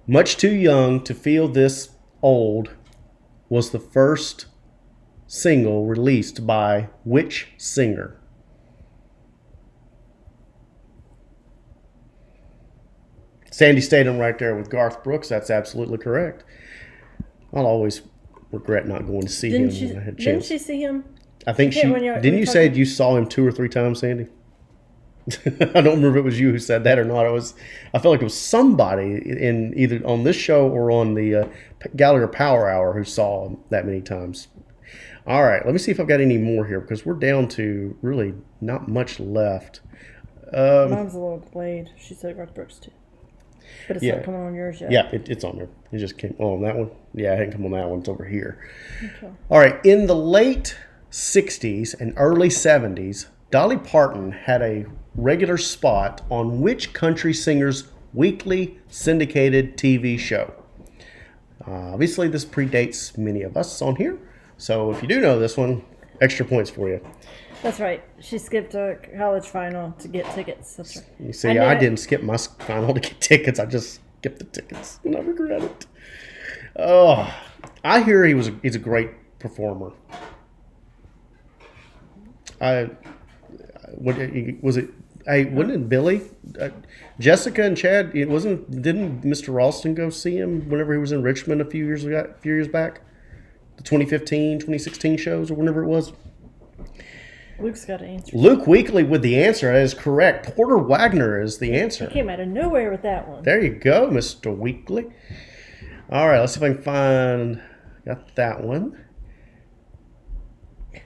Much Too Young to Feel This Old was the first single released by which singer? Sandy Statham right there with Garth Brooks. That's absolutely correct. I'll always regret not going to see him when I had a Didn't chance. she see him? I think Okay, she when you're didn't. You say talking- you saw him 2 or 3 times, Sandy? I don't remember if it was you who said that or not. I felt like it was somebody in either on this show or on the Gallagher Power Hour who saw him that many times. All right, let me see if I've got any more here because we're down to really not much left. Mine's a little delayed. She said Garth Brooks too, but it's Yeah. not coming on yours yet. Yeah, it's on there. It just came on that one. Yeah, it hadn't come on that one. It's over here. Okay. All right, in the late 60s and early 70s, Dolly Parton had a regular spot on which country singer's weekly syndicated TV show? Obviously, this predates many of us on here, so if you do know this one, extra points for you. That's right. She skipped a college final to get tickets. That's right. You see, I didn't skip my final to get tickets. I just skipped the tickets, and I regret it. Oh, I hear he's a great performer. Was it? Hey, wasn't it Billy, Jessica, and Chad? It wasn't. Didn't Mr. Ralston go see him whenever he was in Richmond a few years back? The 2015, 2016 shows or whenever it was. Luke's got an answer. Luke Weekly with the answer. That is correct. Porter Wagner is the answer. He came out of nowhere with that one. There you go, Mr. Weekly. All right, let's see if I can find. Got that one.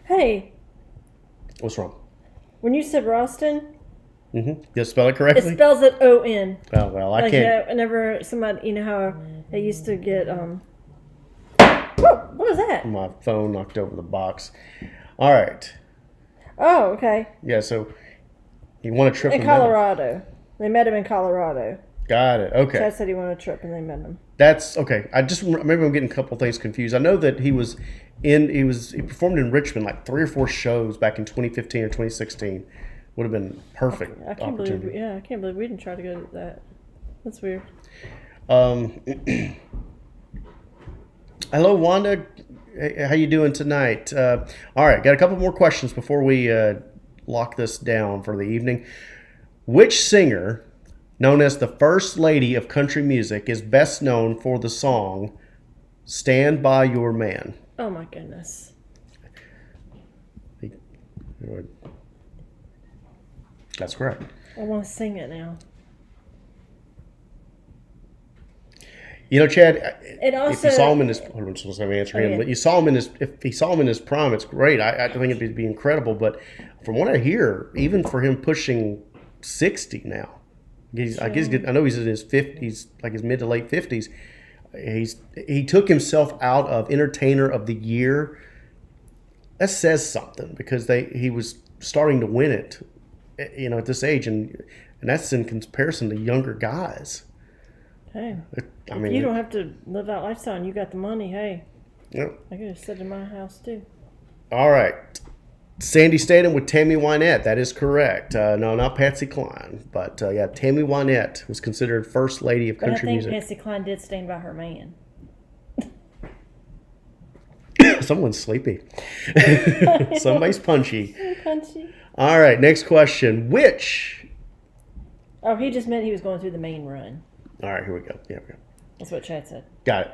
Hey, What's wrong? when you said Ralston, Did I spell it it correctly? spells it O-N. Oh, well, I Like, can't. whenever somebody, you know how they used to get, Whoa, what was that? My phone knocked over the box. All right. Oh, okay. Yeah, so you want a trip In and met him? Colorado. They met him in Colorado. Got it. Okay. Chad said he wanted a trip and they met him. That's okay. Maybe I'm getting a couple things confused. I know that he performed in Richmond like 3 or 4 shows back in 2015 or 2016. Would have been perfect I can't opportunity. I can't believe we didn't try to go to that. That's weird. Hello, Wanda. How you doing tonight? All right, got a couple more questions before we lock this down for the evening. Which singer, known as the First Lady of country music, is best known for the song "Stand by Your Man"? Oh my goodness. That's correct. I want to sing it now. You know, Chad. It If also. you saw him in his, I'm just going to answer him. yeah. But you saw him in his. If he saw him in his prime, it's great. I think it'd be incredible. But from what I hear, even for him pushing 60 now, I know he's in his 50s, like his mid to late 50s. He took himself out of Entertainer of the Year. That says something because he was starting to win it, you know, at this age, and that's in comparison to younger guys. Hey, I if mean, you don't have to live that lifestyle and you got the money, hey, yeah. I could have sit in my house too. All right. Sandy Statham with Tammy Wynette. That is correct. No, not Patsy Cline. But, yeah, Tammy Wynette was considered First Lady of But I country think music. Patsy Cline did stand by her man. Someone's sleepy. Somebody's punchy. Punchy. All right, next question. Which... Oh, he just meant he was going through the main run. All right, here we go. Yeah, we go. That's what Chad said. Got it.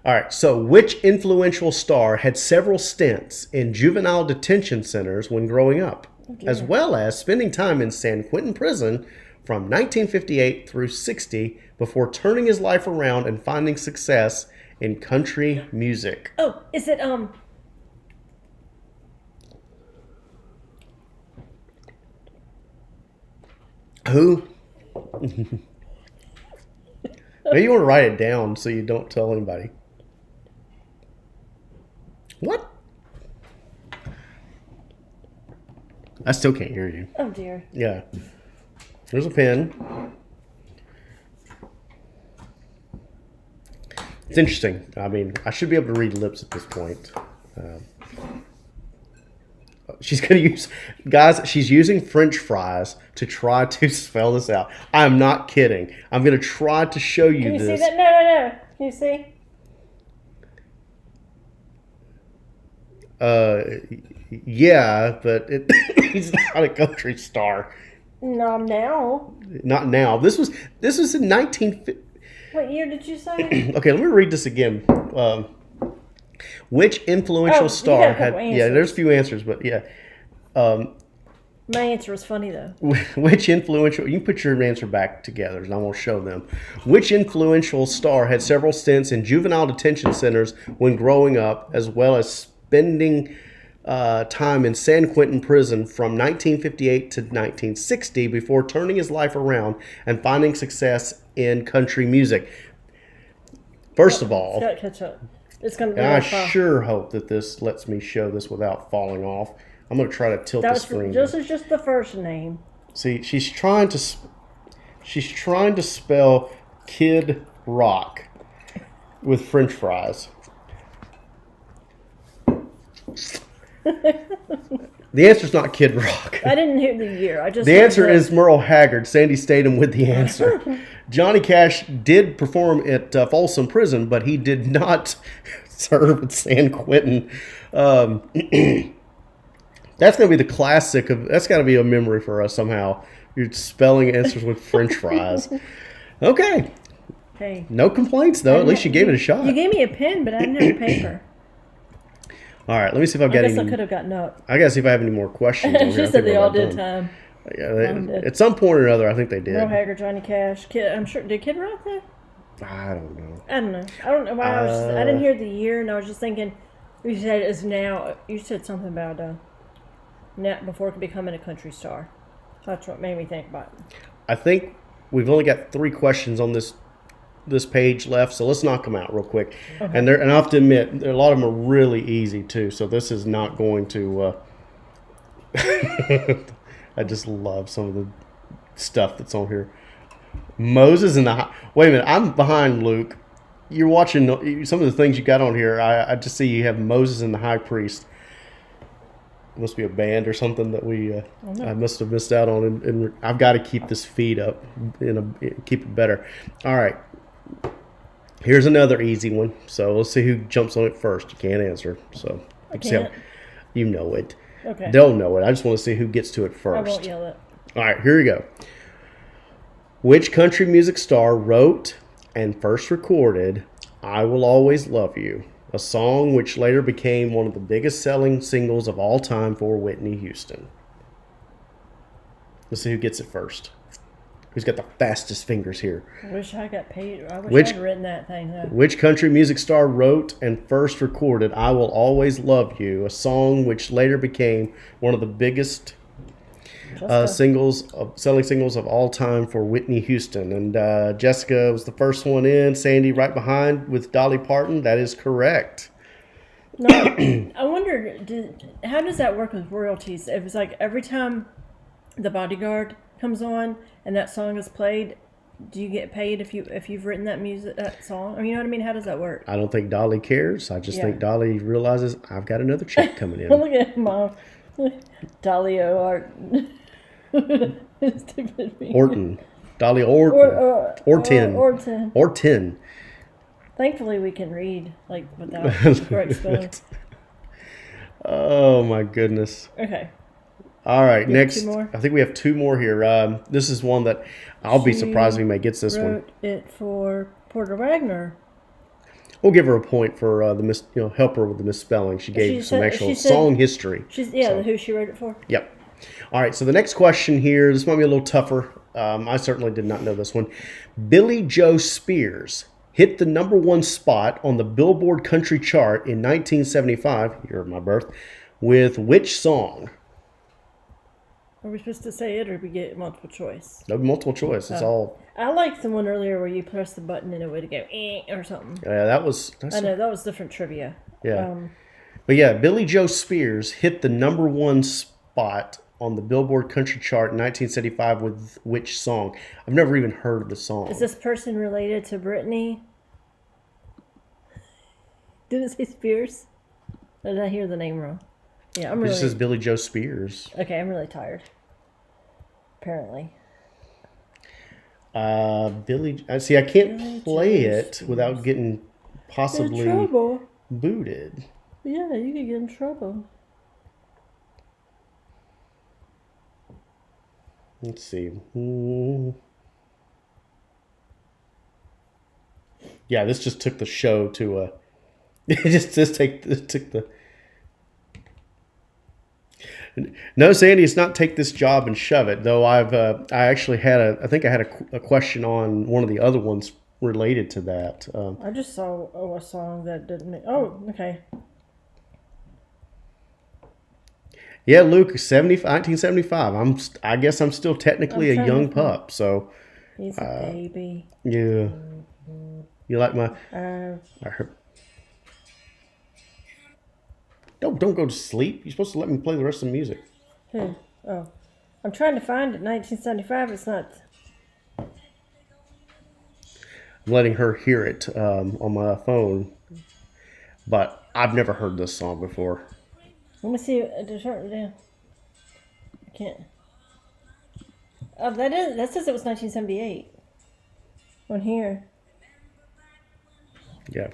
All right, so which influential star had several stints in juvenile detention centers when growing up, as well as spending time in San Quentin prison from 1958 through 60 before turning his life around and finding success in country music? Oh, is it Who? Maybe you want to write it down so you don't tell anybody. What? I still can't hear you. Oh dear. Yeah. There's a pen. It's interesting. I mean, I should be able to read lips at this point. She's going to use, guys, she's using French fries to try to spell this out. I am not kidding. I'm going to try to show you Can you this. see that? No. Can you see? Yeah, but he's not a country star. No, now. Not now. This was in 1950. What year did you say? Okay, let me read this again. Which influential Oh, you star got a had? couple Yeah, answers. there's a few answers, but yeah. My answer was funny though. Which influential? You can put your answer back together, and I won't show them. Which influential star had several stints in juvenile detention centers when growing up, as well as spending time in San Quentin prison from 1958 to 1960 before turning his life around and finding success in country music? First of all, It's got to catch up. It's going to be and I really fun. sure hope that this lets me show this without falling off. I'm going to try to tilt That the was screen. this is just the first name. See, she's trying to spell Kid Rock with French fries. The answer's not Kid Rock. I didn't hear the year. I just The heard answer is Merle Haggard. Sandy Statham with the answer. Johnny Cash did perform at Folsom Prison, but he did not serve at San Quentin. That's going to be the classic of. That's got to be a memory for us somehow. You're spelling answers with French fries. Okay, Hey, no complaints though. At least you gave it a shot. you gave me a pen, but I didn't have a paper. All right, let me see if I've I got guess I any. could have gotten up. I gotta see if I have any more questions. On here. I She think said they we're all about did done. time. Yeah, did. at some point or another, I think they did. Merle Haggard, Johnny Cash, Kid. I'm sure. Did Kid Rock though? I don't know. I don't know. I don't know why I didn't hear the year, and I was just thinking. You said it's now. You said something about now before becoming a country star. That's what made me think about it. I think we've only got 3 questions on this page left, so let's knock them out real quick. Okay. And I have to admit, a lot of them are really easy too. So this is not going to. I just love some of the stuff that's on here. Moses and the wait a minute, I'm behind Luke. You're watching some of the things you got on here. I just see you have Moses and the high priest. It must be a band or something that I must have missed out on, and I've got to keep this feed up keep it better. All right, here's another easy one. So let's see who jumps on it first. You can't answer, so I see how- can't. you know it. Okay. They'll know it. I just want to see who gets to it I first. won't yell it. All right, here we go. Which country music star wrote and first recorded "I Will Always Love You," a song which later became one of the biggest selling singles of all time for Whitney Houston? Let's see who gets it first. Who's got the fastest fingers here? I wish I got paid. I wish Which- I'd written that thing though. Which country music star wrote and first recorded "I Will Always Love You," a song which later became one of the biggest selling singles of all time for Whitney Houston? And Jessica was the first one in. Sandy right behind with Dolly Parton. That is correct. No, I wonder, how does that work with royalties? If it's like every time The Bodyguard comes on and that song is played, do you get paid if you've written that song? Or you know what I mean? How does that work? I don't think Dolly cares. I just Yeah. think Dolly realizes I've got another check coming in. Look at Mom, Dolly O'Art. Stupid me. Orton. Dolly Orton. Orton. Orton. Orton. Thankfully, we can read like without the correct spelling. Oh my goodness. Okay. All right, have next. 2 more? I think we have 2 more here. This is one that I'll be She surprised if anybody gets this one. Wrote it for Porter Wagner. We'll give her a point for help her with the misspelling. She gave some actual song history. She's So- who she wrote it for. Yep. All right, so the next question here, this might be a little tougher. I certainly did not know this one. Billy Joe Spears hit the #1 spot on the Billboard Country Chart in 1975, year of my birth, with which song? Are we supposed to say it or we get multiple choice? No multiple choice. It's all. I liked the one earlier where you press the button and it would go or something. Yeah, that's I know that was different trivia. Yeah. But yeah, Billy Joe Spears hit the #1 spot on the Billboard Country Chart in 1975 with which song? I've never even heard of the song. Is this person related to Britney? Did it say Spears? Or did I hear the name wrong? Yeah, I'm It really just says Billy Joe Spears. okay. I'm really tired. Apparently, Billy. See, I can't Billy play Joe it without getting in possibly trouble. booted. Yeah, you could get in trouble. Let's see. Yeah, this just took the show to a. It took the. No, Sandy, it's not take this job and shove it. Though I actually had I think I had a question on one of the other ones related to that. I just saw a song that didn't make. Oh, okay. Yeah, Luke, 1975. I guess I'm still technically I'm a trying young to- pup. So He's a baby. yeah, you like my? Uh, I heard. Don't go to sleep. You're supposed to let me play the rest of the music. oh, I'm trying to find it. 1975. It's not. I'm letting her hear it on my phone, but I've never heard this song before. Let me see. I can't. Oh, that says it was 1978 on here. Yeah,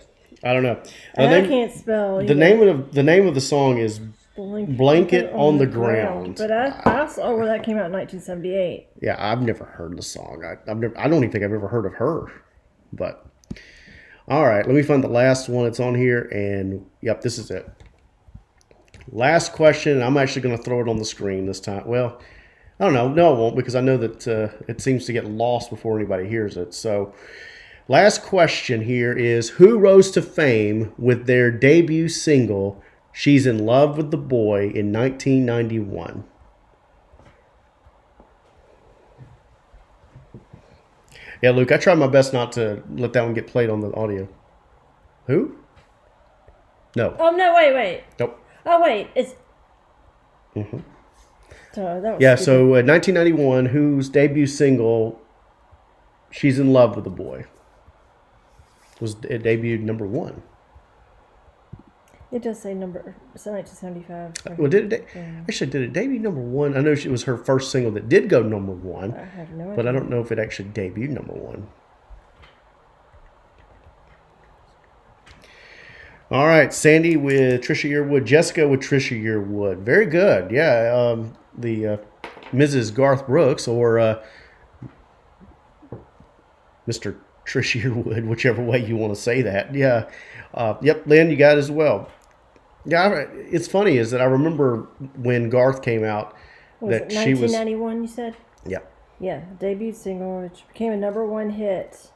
I don't know. And I can't spell. The name of the song is Blanket on the Ground. But I saw where that came out in 1978. Yeah, I've never heard the song. I don't even think I've ever heard of her. But all right, let me find the last one that's on here, and yep, this is it. Last question. I'm actually going to throw it on the screen this time. Well, I don't know. No, I won't, because I know that it seems to get lost before anybody hears it. So, last question here is, who rose to fame with their debut single, She's in Love with the Boy, in 1991? Yeah, Luke, I tried my best not to let that one get played on the audio. Who? No. Oh, no, wait. Nope. Oh, wait. It's... Mm-hmm. So, that was Yeah, stupid. so 1991, whose debut single, She's in Love with the Boy, it debuted number 1. It does say 1975. Well, did it debut number 1? I know it was her first single that did go number 1, I have no idea. but I don't know if it actually debuted number 1. All right, Sandy with Trisha Yearwood, Jessica with Trisha Yearwood. Very good. Yeah, the Mrs. Garth Brooks or Mr. Trisha Yearwood, whichever way you want to say that. Yeah. Yep, Lynn, you got it as well. Yeah, it's funny is that I remember when Garth came out that she was 1991, you said? Yeah. Yeah, debut single, which became a number 1 hit.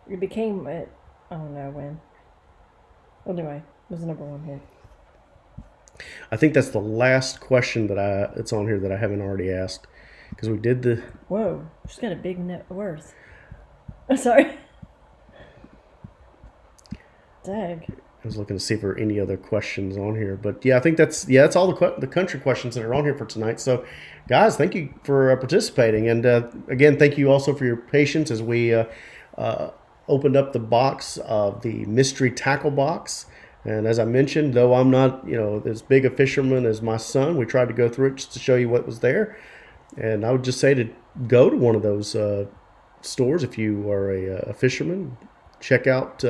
It became it. I don't know when. Anyway, it was a number 1 hit. I think that's the last question it's on here that I haven't already asked, because we did the. Whoa, she's got a big net worth. I'm sorry. Dag. I was looking to see if there were any other questions on here, but yeah, I think that's all the country questions that are on here for tonight. So, guys, thank you for participating, and again, thank you also for your patience as we opened up the box of the mystery tackle box. And as I mentioned, though I'm not as big a fisherman as my son, we tried to go through it just to show you what was there. And I would just say to go to one of those stores if you are a fisherman. Check out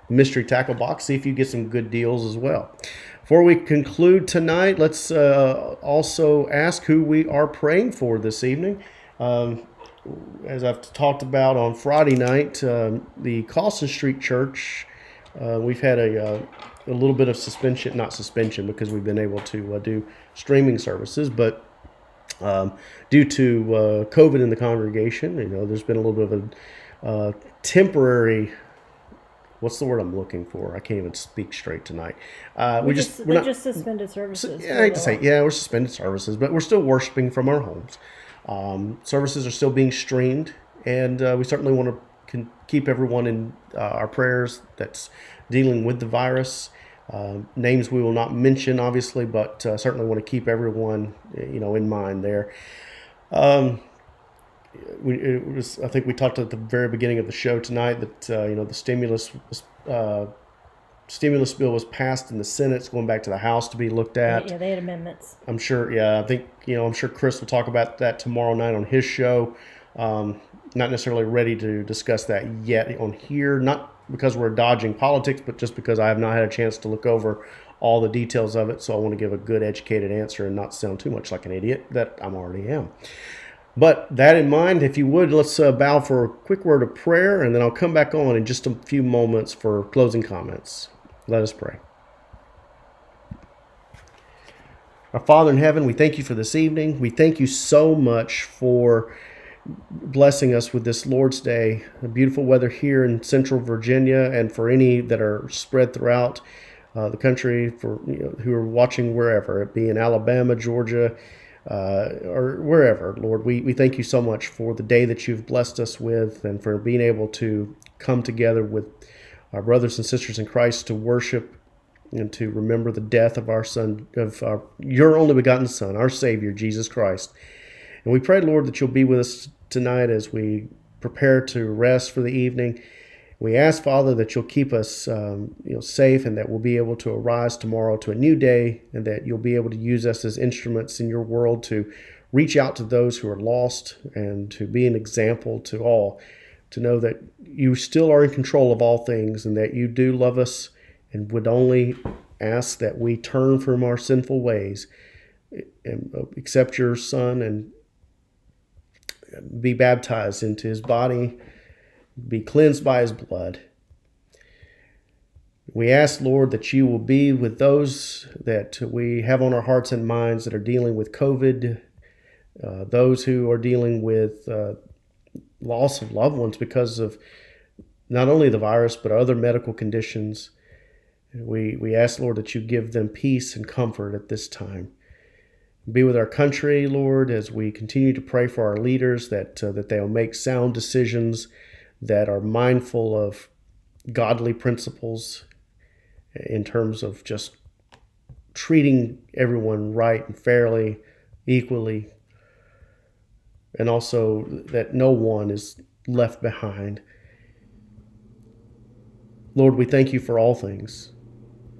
mystery tackle box, see if you get some good deals as well. Before we conclude tonight, let's also ask who we are praying for this evening. As I've talked about on Friday night, the Carlson Street Church, we've had a little bit of not suspension because we've been able to do streaming services, but due to COVID in the congregation, there's been a little bit of a temporary. What's the word I'm looking for? I can't even speak straight tonight. They just suspended services. Yeah, I hate to say, we're suspended services, but we're still worshiping from our homes. Services are still being streamed, and we certainly want to keep everyone in our prayers that's dealing with the virus. Names we will not mention, obviously, but certainly want to keep everyone, in mind there. I think we talked at the very beginning of the show tonight that the stimulus bill was passed in the Senate. It's going back to the House to be looked at. Yeah, they had amendments. I'm sure. Yeah, I think I'm sure Chris will talk about that tomorrow night on his show. Not necessarily ready to discuss that yet on here, not because we're dodging politics, but just because I have not had a chance to look over all the details of it. So I want to give a good, educated answer and not sound too much like an idiot that I already am. But that in mind, if you would, let's bow for a quick word of prayer, and then I'll come back on in just a few moments for closing comments. Let us pray. Our Father in heaven, we thank you for this evening. We thank you so much for blessing us with this Lord's Day, the beautiful weather here in Central Virginia, and for any that are spread throughout the country, for who are watching wherever, it be in Alabama, Georgia, or wherever. Lord, we thank you so much for the day that you've blessed us with, and for being able to come together with our brothers and sisters in Christ to worship and to remember the death of our Son, your only begotten Son, our Savior, Jesus Christ. And we pray, Lord, that you'll be with us tonight as we prepare to rest for the evening. We ask, Father, that you'll keep us safe, and that we'll be able to arise tomorrow to a new day, and that you'll be able to use us as instruments in your world to reach out to those who are lost and to be an example to all, to know that you still are in control of all things and that you do love us, and would only ask that we turn from our sinful ways and accept your Son and be baptized into his body, be cleansed by his blood. We ask, Lord, that you will be with those that we have on our hearts and minds that are dealing with COVID, those who are dealing with loss of loved ones because of not only the virus but other medical conditions. We ask, Lord, that you give them peace and comfort at this time. Be with our country, Lord, as we continue to pray for our leaders, that they'll make sound decisions that are mindful of godly principles in terms of just treating everyone right and fairly, equally, and also that no one is left behind. Lord, we thank you for all things.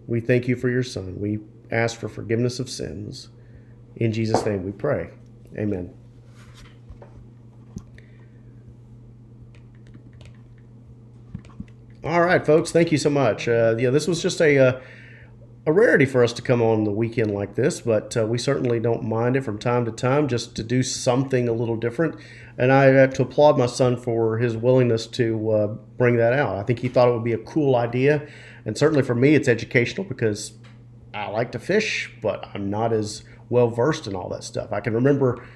We thank you for your Son. We ask for forgiveness of sins. In Jesus' name we pray. Amen. All right, folks. Thank you so much. This was just a rarity for us to come on the weekend like this, but we certainly don't mind it from time to time, just to do something a little different. And I have to applaud my son for his willingness to bring that out. I think he thought it would be a cool idea. And certainly for me, it's educational because I like to fish, but I'm not as well versed in all that stuff. I can remember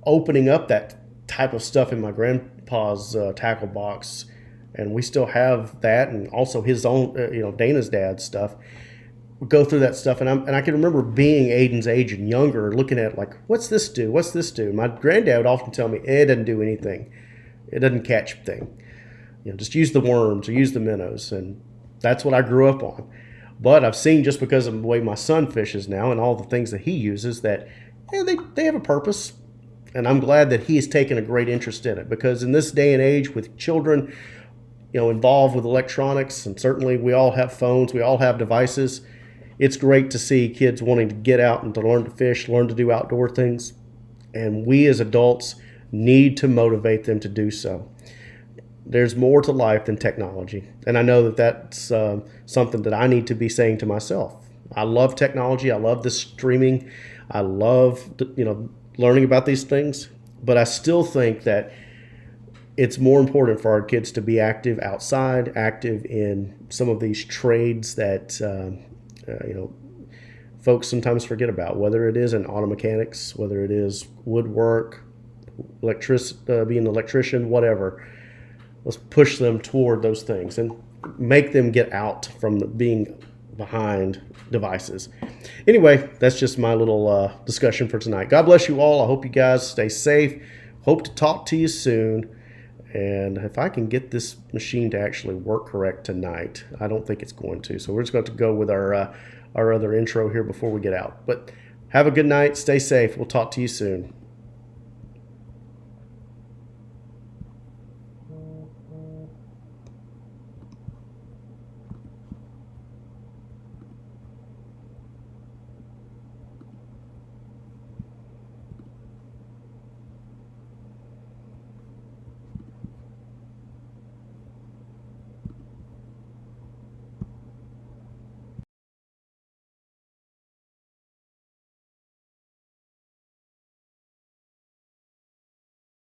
opening up that type of stuff in my grandpa's tackle box, and we still have that, and also his own, Dana's dad's stuff. We go through that stuff, and I can remember being Aiden's age and younger, looking at it like, what's this do? What's this do? My granddad would often tell me, it doesn't do anything. It doesn't catch a thing. Just use the worms or use the minnows, and that's what I grew up on. But I've seen, just because of the way my son fishes now and all the things that he uses, that they have a purpose. And I'm glad that he has taken a great interest in it, because in this day and age with children, involved with electronics, and certainly we all have phones, we all have devices, it's great to see kids wanting to get out and to learn to fish, learn to do outdoor things. And we as adults need to motivate them to do so. There's more to life than technology. And I know that that's something that I need to be saying to myself. I love technology. I love the streaming. I love, learning about these things. But I still think that it's more important for our kids to be active outside, active in some of these trades that, folks sometimes forget about, whether it is in auto mechanics, whether it is woodwork, being an electrician, whatever. Let's push them toward those things and make them get out from being behind devices. Anyway, that's just my little discussion for tonight. God bless you all. I hope you guys stay safe. Hope to talk to you soon. And if I can get this machine to actually work correct tonight, I don't think it's going to. So we're just going to go with our other intro here before we get out. But have a good night. Stay safe. We'll talk to you soon.